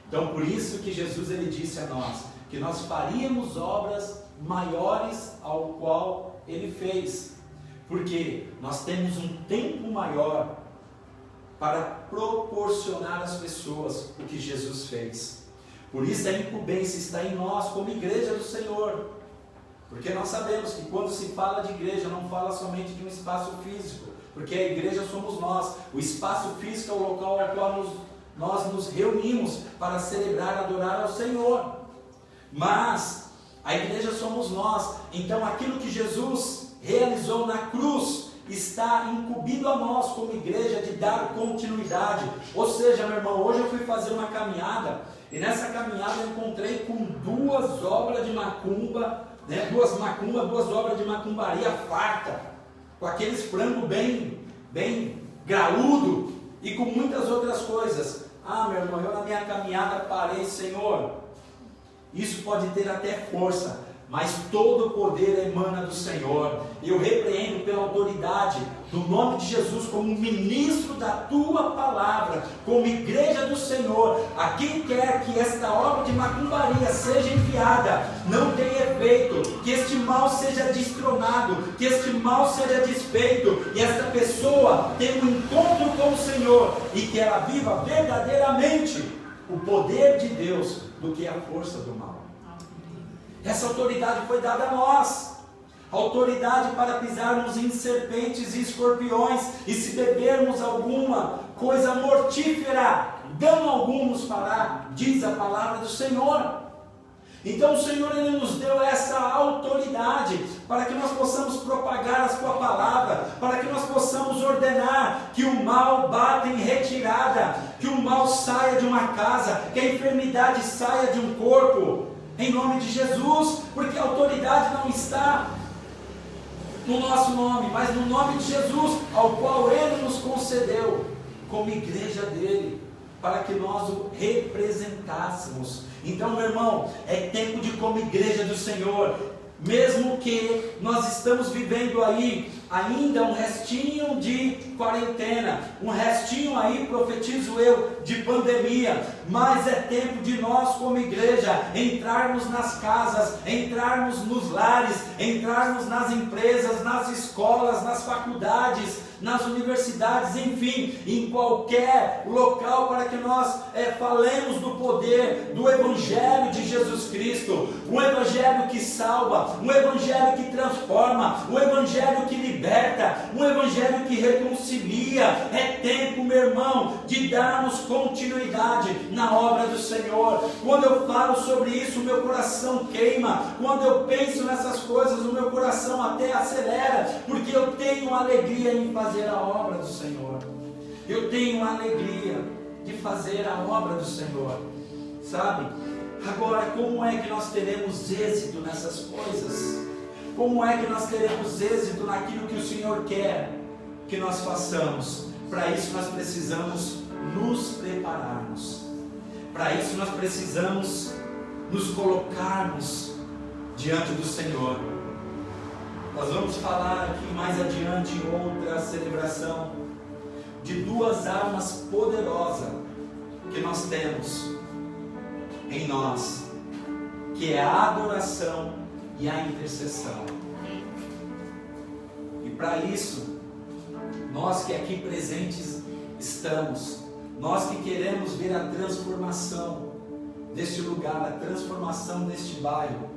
Então por isso que Jesus ele disse a nós, que nós faríamos obras maiores ao qual Ele fez, porque nós temos um tempo maior para proporcionar às pessoas o que Jesus fez. Por isso a incumbência está em nós, como igreja do Senhor. Porque nós sabemos que quando se fala de igreja, não fala somente de um espaço físico, porque a igreja somos nós. O espaço físico é o local ao qual nós nos reunimos para celebrar, adorar ao Senhor. Mas a igreja somos nós. Então aquilo que Jesus realizou na cruz está incumbido a nós como igreja de dar continuidade. Ou seja, meu irmão, hoje eu fui fazer uma caminhada, e nessa caminhada eu encontrei com duas obras de macumba, né? duas obras de macumbaria farta, com aqueles frangos bem graúdo e com muitas outras coisas. Ah, meu irmão, eu na minha caminhada parei, Senhor, isso pode ter até força, mas todo o poder emana do Senhor. Eu repreendo pela autoridade do nome de Jesus, como ministro da tua palavra, como igreja do Senhor, a quem quer que esta obra de macumbaria seja enviada, não tenha efeito, que este mal seja destronado, que este mal seja desfeito, e esta pessoa tenha um encontro com o Senhor, e que ela viva verdadeiramente o poder de Deus, do que a força do mal. Essa autoridade foi dada a nós, autoridade para pisarmos em serpentes e escorpiões, e se bebermos alguma coisa mortífera, dano algum nos fará, diz a palavra do Senhor. Então o Senhor, Ele nos deu essa autoridade, para que nós possamos propagar a sua palavra, para que nós possamos ordenar que o mal bata em retirada, que o mal saia de uma casa, que a enfermidade saia de um corpo, em nome de Jesus, porque a autoridade não está no nosso nome, mas no nome de Jesus, ao qual Ele nos concedeu, como igreja dEle, para que nós o representássemos. Então, meu irmão, é tempo de, como igreja do Senhor, mesmo que nós estamos vivendo aí ainda um restinho de quarentena, um restinho aí, profetizo eu, de pandemia, mas é tempo de nós como igreja entrarmos nas casas, entrarmos nos lares, entrarmos nas empresas, nas escolas, nas faculdades, nas universidades, enfim, em qualquer local, para que nós falemos do poder do Evangelho de Jesus Cristo, um Evangelho que salva, um Evangelho que transforma, um Evangelho que liberta, um Evangelho que reconcilia. É tempo, meu irmão, de darmos continuidade na obra do Senhor. Quando eu falo sobre isso, o meu coração queima. Quando eu penso nessas coisas, o meu coração até acelera, porque eu tenho alegria em fazer a obra do Senhor. Eu tenho alegria de fazer a obra do Senhor, sabe? Agora, como é que nós teremos êxito nessas coisas? Como é que nós teremos êxito naquilo que o Senhor quer que nós façamos? Para isso nós precisamos nos prepararmos. Para isso nós precisamos nos colocarmos diante do Senhor. Nós vamos falar aqui mais adiante, em outra celebração, de duas armas poderosas que nós temos em nós, que é a adoração e a intercessão. E para isso, nós que aqui presentes estamos, nós que queremos ver a transformação deste lugar, a transformação deste bairro,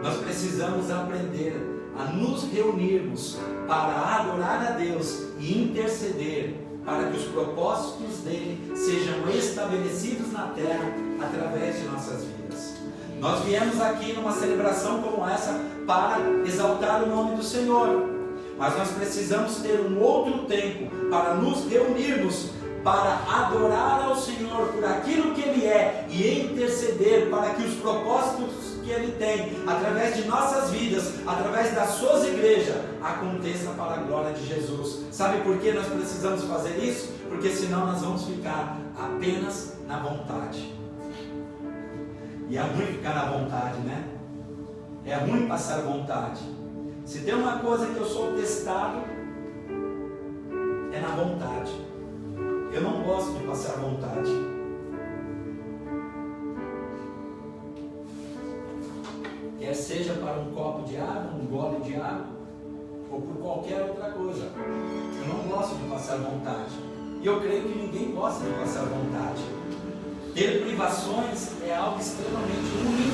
nós precisamos aprender a nos reunirmos para adorar a Deus e interceder para que os propósitos dele sejam estabelecidos na terra através de nossas vidas. Nós viemos aqui numa celebração como essa para exaltar o nome do Senhor, mas nós precisamos ter um outro tempo para nos reunirmos, para adorar ao Senhor por aquilo que Ele é e interceder para que os propósitos que Ele tem através de nossas vidas, através das suas igrejas, aconteça para a glória de Jesus. Sabe por que nós precisamos fazer isso? Porque senão nós vamos ficar apenas na vontade. E é ruim ficar na vontade, né? É ruim passar vontade. Se tem uma coisa que eu sou testado, é na vontade. Eu não gosto de passar vontade. Quer seja para um copo de água, um gole de água, ou por qualquer outra coisa. Eu não gosto de passar vontade. E eu creio que ninguém gosta de passar vontade. Ter privações é algo extremamente ruim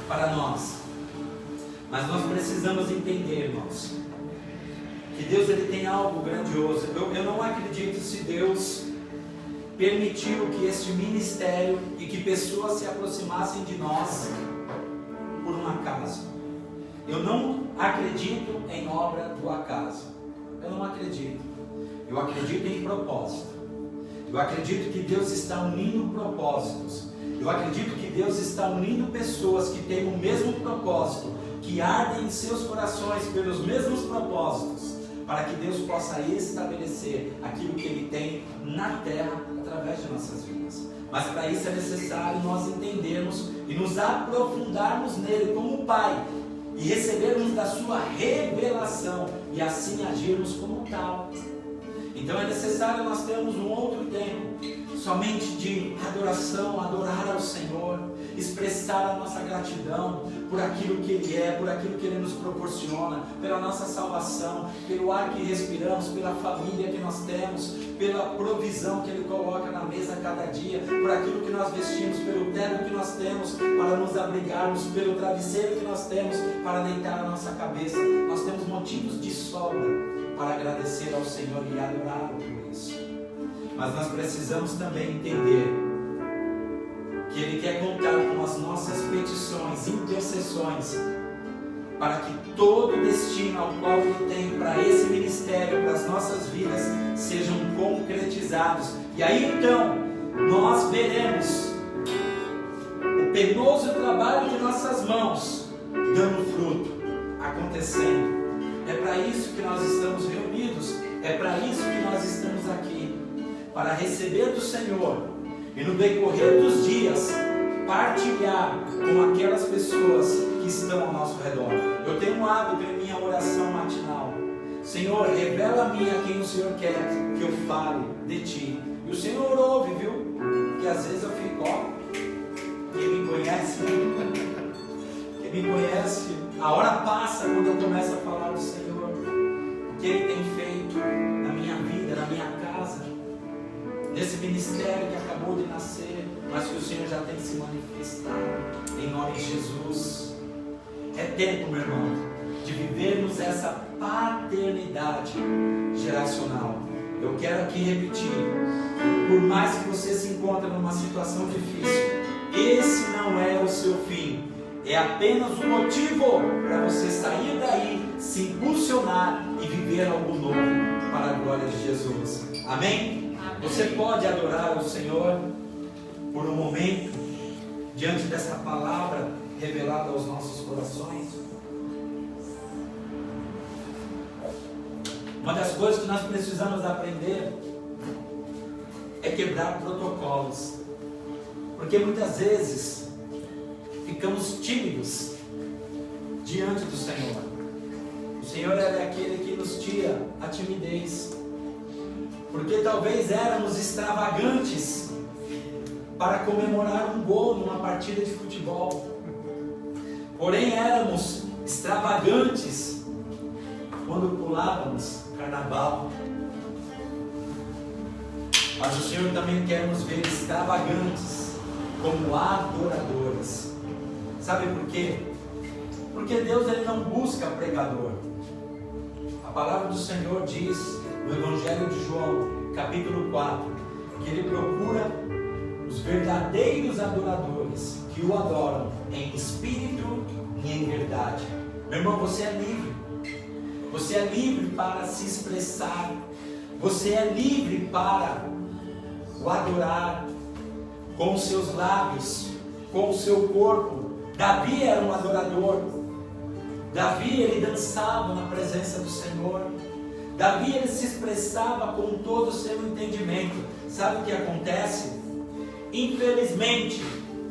para nós. Mas nós precisamos entender, irmãos, que Deus ele tem algo grandioso. Eu não acredito se Deus permitiu que este ministério e que pessoas se aproximassem de nós por um acaso. Eu não acredito em obra do acaso. Eu não acredito. Eu acredito em propósito. Eu acredito que Deus está unindo propósitos. Eu acredito que Deus está unindo pessoas que têm o mesmo propósito, que ardem em seus corações pelos mesmos propósitos, para que Deus possa estabelecer aquilo que Ele tem na terra através de nossas vidas. Mas para isso é necessário nós entendermos e nos aprofundarmos nele como Pai e recebermos da sua revelação e assim agirmos como tal. Então é necessário nós termos um outro tempo, somente de adoração, adorar ao Senhor, expressar a nossa gratidão por aquilo que Ele é, por aquilo que Ele nos proporciona, pela nossa salvação, pelo ar que respiramos, pela família que nós temos, pela provisão que Ele coloca na mesa a cada dia, por aquilo que nós vestimos, pelo teto que nós temos para nos abrigarmos, pelo travesseiro que nós temos para deitar a nossa cabeça. Nós temos motivos de sobra para agradecer ao Senhor e adorá-lo por isso. Mas nós precisamos também entender que Ele quer contar com as nossas petições, intercessões, para que todo o destino ao qual Ele tem para esse ministério, para as nossas vidas, sejam concretizados. E aí então, nós veremos o penoso trabalho de nossas mãos dando fruto, acontecendo. É para isso que nós estamos reunidos, é para isso que nós estamos aqui, para receber do Senhor e no decorrer dos dias partilhar com aquelas pessoas que estão ao nosso redor. Eu tenho um hábito em minha oração matinal: Senhor, revela a mim a quem o Senhor quer que eu fale de Ti. E o Senhor ouve, viu? Que às vezes eu fico, quem me conhece, quem me conhece, a hora passa quando eu começo a falar do Senhor, o que Ele tem feito na minha vida, na minha casa, nesse ministério que acabou de nascer, mas que o Senhor já tem se manifestado, em nome de Jesus. É tempo, meu irmão, de vivermos essa paternidade geracional. Eu quero aqui repetir: por mais que você se encontre numa situação difícil, esse não é o seu fim. É apenas um motivo para você sair daí, se impulsionar e viver algo novo para a glória de Jesus. Amém? Você pode adorar o Senhor por um momento, diante dessa palavra revelada aos nossos corações? Uma das coisas que nós precisamos aprender é quebrar protocolos, porque muitas vezes ficamos tímidos diante do Senhor. O Senhor é aquele que nos tira a timidez, porque talvez éramos extravagantes para comemorar um gol numa partida de futebol, porém éramos extravagantes quando pulávamos carnaval. Mas o Senhor também quer nos ver extravagantes como adoradores. Sabe por quê? Porque Deus ele não busca pregador. A palavra do Senhor diz no Evangelho de João, capítulo 4, que Ele procura os verdadeiros adoradores que o adoram em espírito e em verdade. Meu irmão, você é livre. Você é livre para se expressar. Você é livre para o adorar com os seus lábios, com o seu corpo. Davi era um adorador. Davi, ele dançava na presença do Senhor. Davi, ele se expressava com todo o seu entendimento. Sabe o que acontece? Infelizmente,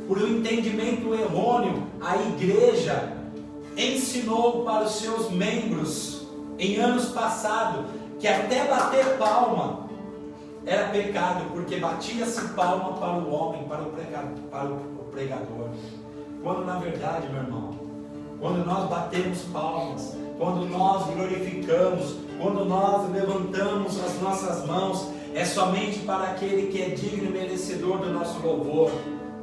por um entendimento errôneo, a igreja ensinou para os seus membros em anos passados que até bater palma era pecado, porque batia-se palma para o homem, para o pregador. Quando na verdade, meu irmão, quando nós batemos palmas, quando nós glorificamos, quando nós levantamos as nossas mãos, é somente para aquele que é digno e merecedor do nosso louvor,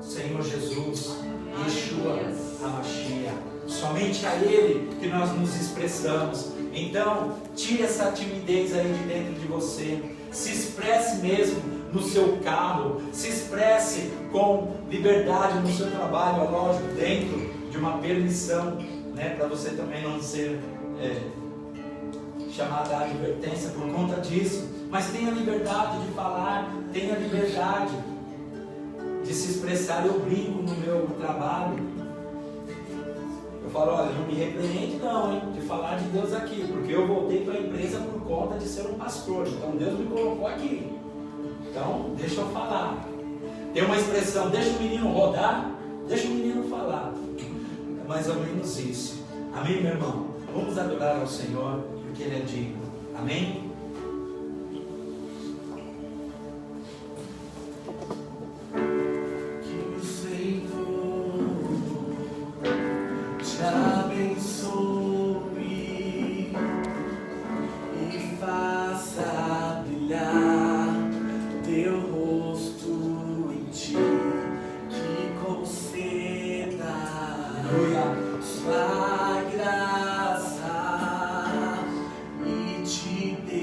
Senhor Jesus, Yeshua HaMashiach. Somente somente a Ele que nós nos expressamos. Então, tire essa timidez aí de dentro de você. Se expresse mesmo no seu carro, se expresse com liberdade no seu trabalho, lógico, dentro de uma permissão, né, para você também não ser chamada à advertência por conta disso. Mas tenha liberdade de falar, tenha liberdade de se expressar. Eu brinco no meu trabalho, eu falo, olha, não me repreende não, hein, de falar de Deus aqui, porque eu voltei para a empresa por conta de ser um pastor, então Deus me colocou aqui, então deixa eu falar. Tem uma expressão, deixa o menino rodar, deixa o menino falar. É mais ou menos isso. Amém, meu irmão? Vamos adorar ao Senhor, porque Ele é digno. Amém? Que o Senhor te abençoe e faça brilhar teu rosto em ti, que conceda sua graça e te dê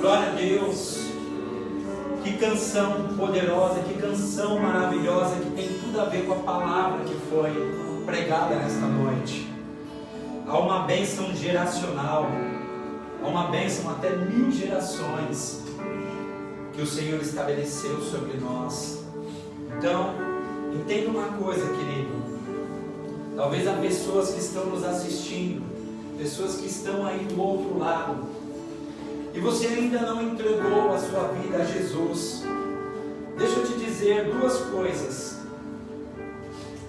Glória a Deus. Que canção poderosa, que canção maravilhosa, que tem tudo a ver com a palavra que foi pregada nesta noite. Há uma bênção geracional, há uma bênção até 1000 gerações que o Senhor estabeleceu sobre nós. Então, entenda uma coisa, querido. Talvez há pessoas que estão nos assistindo, pessoas que estão aí do outro lado, e você ainda não entregou a sua vida a Jesus. Deixa eu te dizer duas coisas.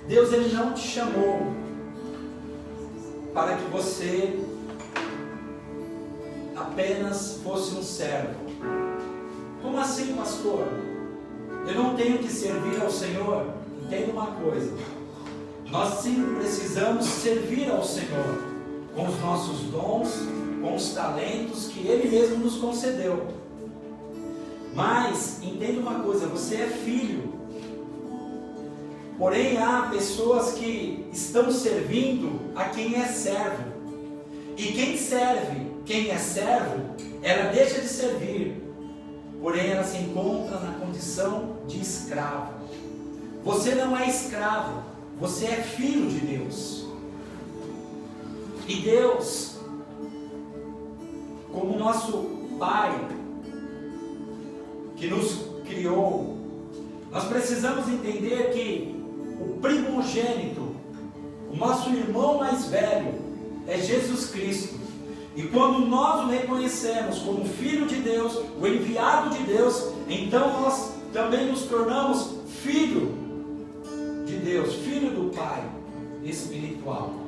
Deus, Ele não te chamou para que você apenas fosse um servo. Como assim, pastor? Eu não tenho que servir ao Senhor? Entenda uma coisa. Nós sim precisamos servir ao Senhor com os nossos dons, com os talentos que Ele mesmo nos concedeu. Mas, entenda uma coisa, você é filho. Porém, há pessoas que estão servindo a quem é servo. E quem serve, quem é servo, ela deixa de servir. Porém, ela se encontra na condição de escravo. Você não é escravo, você é filho de Deus. E Deus, como nosso Pai, que nos criou, nós precisamos entender que o primogênito, o nosso irmão mais velho, é Jesus Cristo. E quando nós o reconhecemos como Filho de Deus, o enviado de Deus, então nós também nos tornamos filho de Deus, filho do Pai espiritual.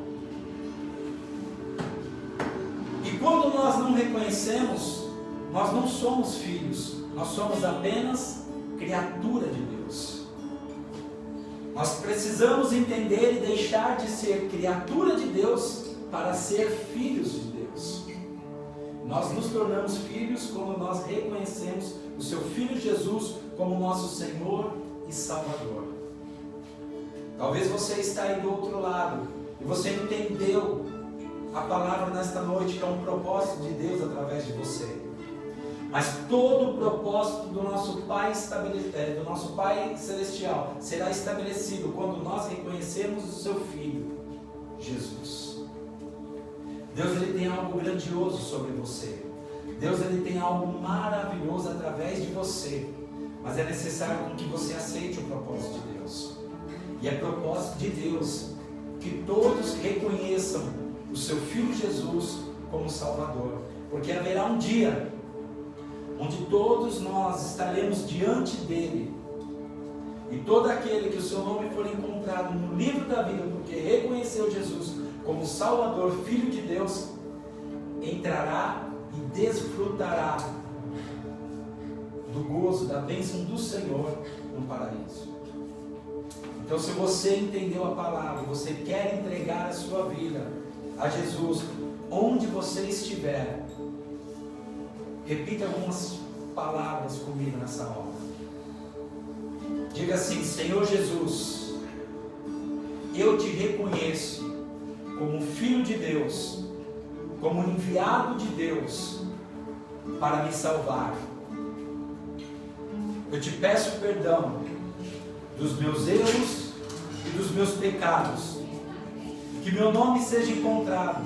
E quando nós não reconhecemos, nós não somos filhos, nós somos apenas criatura de Deus. Nós precisamos entender e deixar de ser criatura de Deus para ser filhos de Deus. Nós nos tornamos filhos quando nós reconhecemos o seu Filho Jesus como nosso Senhor e Salvador. Talvez você está aí do outro lado e você entendeu a palavra nesta noite, que é um propósito de Deus através de você. Mas todo o propósito do nosso Pai Celestial será estabelecido quando nós reconhecemos o seu Filho, Jesus. Deus, Ele tem algo grandioso sobre você. Deus, Ele tem algo maravilhoso através de você. Mas é necessário que você aceite o propósito de Deus. E é propósito de Deus que todos reconheçam o seu Filho Jesus como Salvador. Porque haverá um dia onde todos nós estaremos diante dele, e todo aquele que o seu nome for encontrado no livro da vida, porque reconheceu Jesus como Salvador, Filho de Deus, entrará e desfrutará do gozo, da bênção do Senhor no paraíso. Então, se você entendeu a palavra, você quer entregar a sua vida a Jesus, onde você estiver, repita algumas palavras comigo nessa hora. Diga assim: Senhor Jesus, eu te reconheço como Filho de Deus, como enviado de Deus para me salvar. Eu te peço perdão dos meus erros e dos meus pecados, que meu nome seja encontrado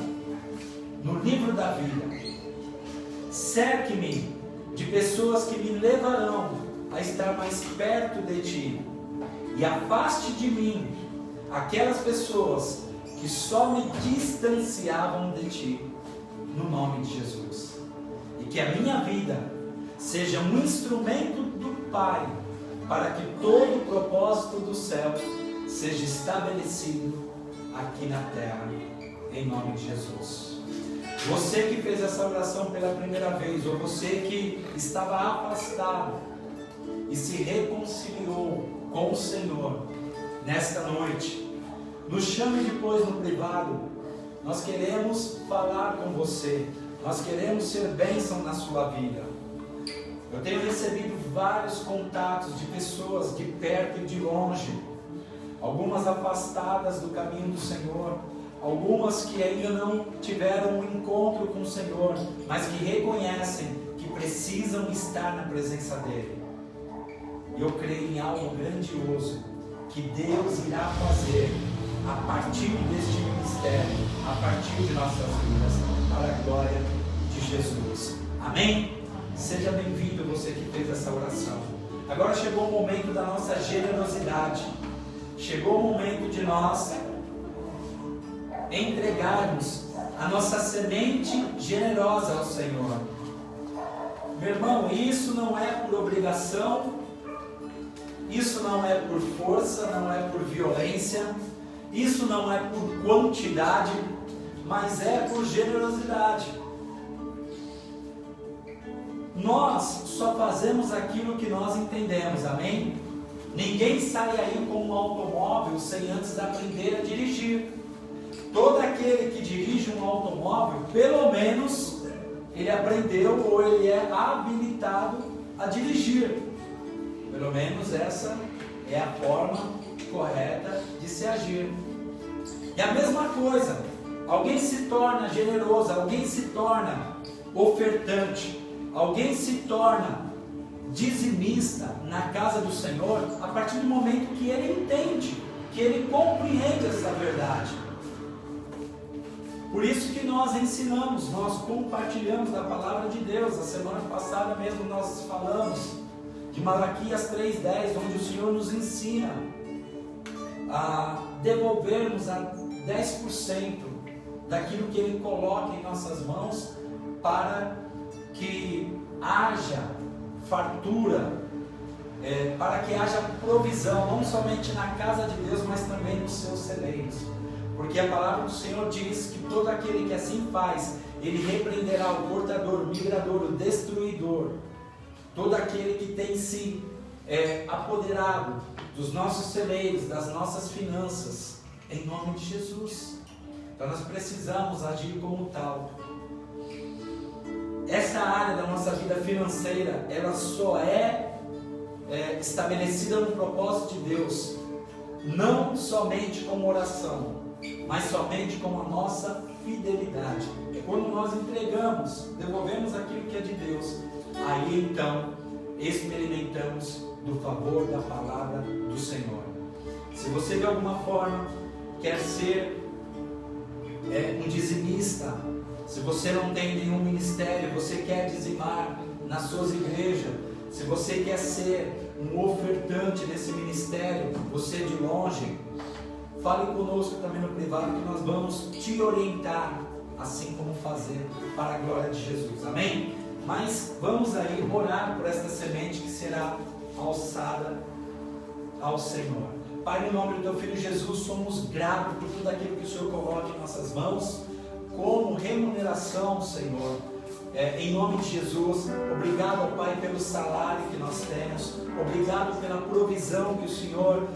no livro da vida. Cerque-me de pessoas que me levarão a estar mais perto de Ti, e afaste de mim aquelas pessoas que só me distanciavam de Ti, no nome de Jesus. E que a minha vida seja um instrumento do Pai, para que todo o propósito do céu seja estabelecido aqui na terra, em nome de Jesus. Você que fez essa oração pela primeira vez, ou você que estava afastado e se reconciliou com o Senhor nesta noite, nos chame depois no privado. Nós queremos falar com você, nós queremos ser bênção na sua vida. Eu tenho recebido vários contatos de pessoas de perto e de longe, algumas afastadas do caminho do Senhor, algumas que ainda não tiveram um encontro com o Senhor, mas que reconhecem que precisam estar na presença dEle. E eu creio em algo grandioso que Deus irá fazer a partir deste ministério, a partir de nossas vidas, para a glória de Jesus. Amém? Seja bem-vindo você que fez essa oração. Agora chegou o momento da nossa generosidade. Chegou o momento de nós entregarmos a nossa semente generosa ao Senhor. Meu irmão, isso não é por obrigação, isso não é por força, não é por violência, isso não é por quantidade, mas é por generosidade. Nós só fazemos aquilo que nós entendemos, amém? Ninguém sai aí com um automóvel sem antes aprender a dirigir. Todo aquele que dirige um automóvel, pelo menos, ele aprendeu ou ele é habilitado a dirigir. Pelo menos essa é a forma correta de se agir. E a mesma coisa, alguém se torna generoso, alguém se torna ofertante, alguém se torna dizimista na casa do Senhor a partir do momento que ele entende, que ele compreende essa verdade. Por isso que nós ensinamos, nós compartilhamos da palavra de Deus. A semana passada mesmo nós falamos de Malaquias 3:10, onde o Senhor nos ensina a devolvermos a 10% daquilo que Ele coloca em nossas mãos, para que haja fartura, para que haja provisão, não somente na casa de Deus, mas também nos seus celeiros. Porque a palavra do Senhor diz que todo aquele que assim faz, Ele repreenderá o cortador, o migrador, o destruidor, todo aquele que tem se apoderado dos nossos celeiros, das nossas finanças, em nome de Jesus. Então nós precisamos agir como tal. Essa área da nossa vida financeira, ela só é estabelecida no propósito de Deus, não somente como oração, mas somente com a nossa fidelidade. É quando nós entregamos, devolvemos aquilo que é de Deus, aí então experimentamos do favor da palavra do Senhor. Se você de alguma forma quer ser um dizimista, se você não tem nenhum ministério, você quer dizimar nas suas igrejas, se você quer ser um ofertante desse ministério, você de longe, fale conosco também no privado, que nós vamos te orientar assim como fazer para a glória de Jesus, amém? Mas vamos aí orar por esta semente que será alçada ao Senhor. Pai, no nome do Teu Filho Jesus, somos gratos por tudo aquilo que o Senhor coloca em nossas mãos, como remuneração, Senhor, em nome de Jesus. Obrigado, Pai, pelo salário que nós temos, obrigado pela provisão que o Senhor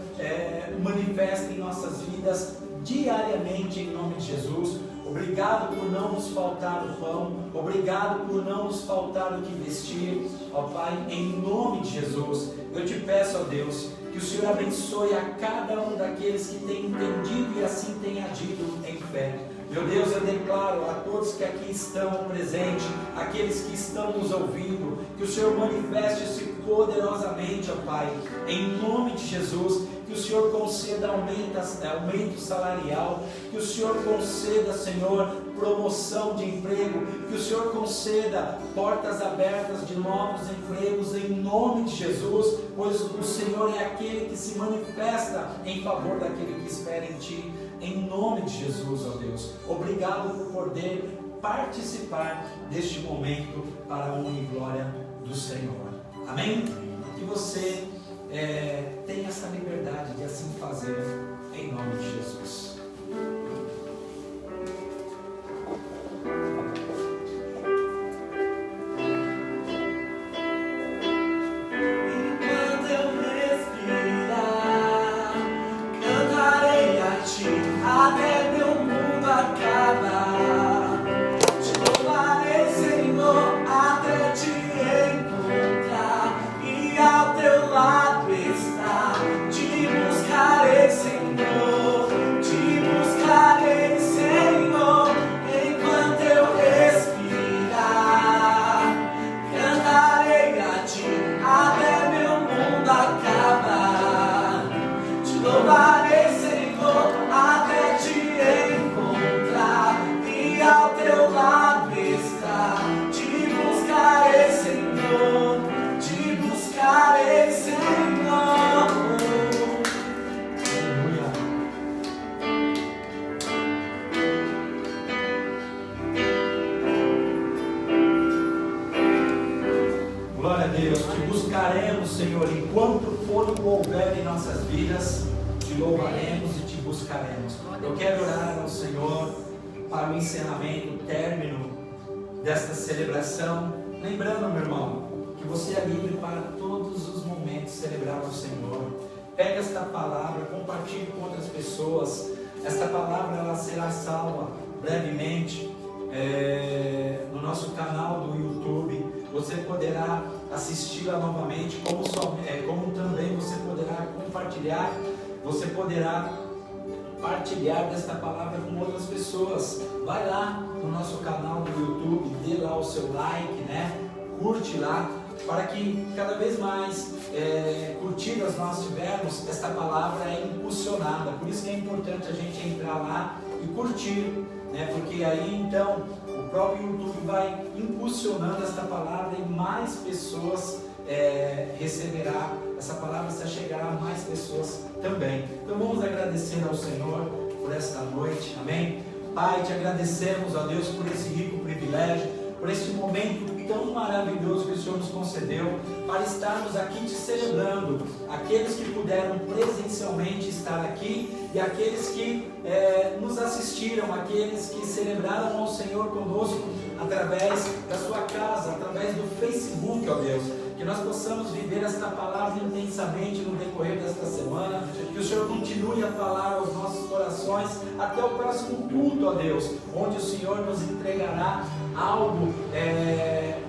manifesta em nossas vidas diariamente, em nome de Jesus. Obrigado por não nos faltar o pão, obrigado por não nos faltar o que vestir, ó Pai, em nome de Jesus. Eu te peço, ó Deus, que o Senhor abençoe a cada um daqueles que têm entendido e assim têm agido em fé. Meu Deus, eu declaro a todos que aqui estão presentes, aqueles que estão nos ouvindo, que o Senhor manifeste-se poderosamente, ó Pai, em nome de Jesus. Que o Senhor conceda aumento salarial, que o Senhor conceda, Senhor, promoção de emprego, que o Senhor conceda portas abertas de novos empregos em nome de Jesus, pois o Senhor é aquele que se manifesta em favor daquele que espera em Ti, em nome de Jesus, ó Deus. Obrigado por poder participar deste momento para a honra e glória do Senhor. Amém? Que você tenha essa liberdade de assim fazer, em nome de Jesus. Enquanto eu respirar, cantarei a Ti até meu mundo acabar. Te louvarei, Senhor, até Te encontrar e ao Teu lado estar. Te buscarei, Senhor, te Deus, te buscaremos, Senhor, enquanto fôlego houver em nossas vidas, te louvaremos e te buscaremos. Eu quero orar ao Senhor para o encerramento, o término desta celebração, lembrando, meu irmão, que você é livre para todos os momentos celebrar o Senhor. Pega esta palavra, compartilhe com outras pessoas. Esta palavra ela será salva brevemente no nosso canal do YouTube. Você poderá assisti-la novamente, como também você poderá compartilhar. Você poderá partilhar desta palavra com outras pessoas. Vai lá no nosso canal do YouTube, dê lá o seu like, né? Curte lá, para que cada vez mais curtidas nós tivermos, esta palavra é impulsionada. Por isso que é importante a gente entrar lá e curtir, né? Porque aí então o próprio YouTube vai impulsionando esta palavra e mais pessoas receberá essa palavra, se chegará a mais pessoas também. Então vamos agradecer ao Senhor por esta noite, amém? Pai, te agradecemos, ó Deus, por esse rico privilégio, por este momento tão maravilhoso que o Senhor nos concedeu para estarmos aqui te celebrando, aqueles que puderam presencialmente estar aqui e aqueles que nos assistiram, aqueles que celebraram ao Senhor conosco através da sua casa, através do Facebook, ó Deus. Que nós possamos viver esta palavra intensamente no decorrer desta semana, que o Senhor continue a falar aos nossos corações até o próximo culto, ó Deus, onde o Senhor nos entregará algo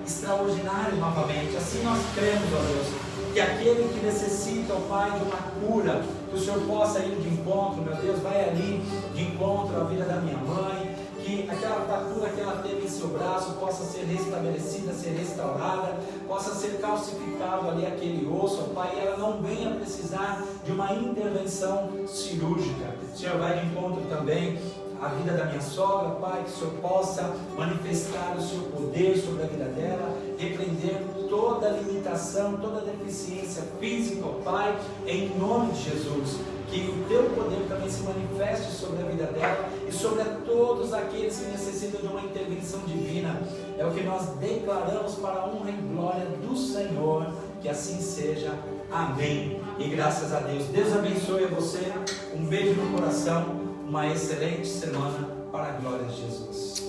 extraordinário novamente. Assim nós cremos, ó Deus, que aquele que necessita, ó Pai, de uma cura, que o Senhor possa ir de encontro, meu Deus, vai ali de encontro à vida da minha mãe, que aquela fratura que ela teve em seu braço possa ser restabelecida, ser restaurada, possa ser calcificado ali aquele osso, ó Pai, e ela não venha precisar de uma intervenção cirúrgica. O Senhor vai de encontro também à vida da minha sogra, Pai, que o Senhor possa manifestar o seu poder sobre a vida dela, repreender toda limitação, toda deficiência física, ó Pai, em nome de Jesus. Que o teu poder também se manifeste sobre a vida dela e sobre todos aqueles que necessitam de uma intervenção divina. É o que nós declaramos para a honra e glória do Senhor. Que assim seja. Amém. E graças a Deus. Deus abençoe a você. Um beijo no coração. Uma excelente semana para a glória de Jesus.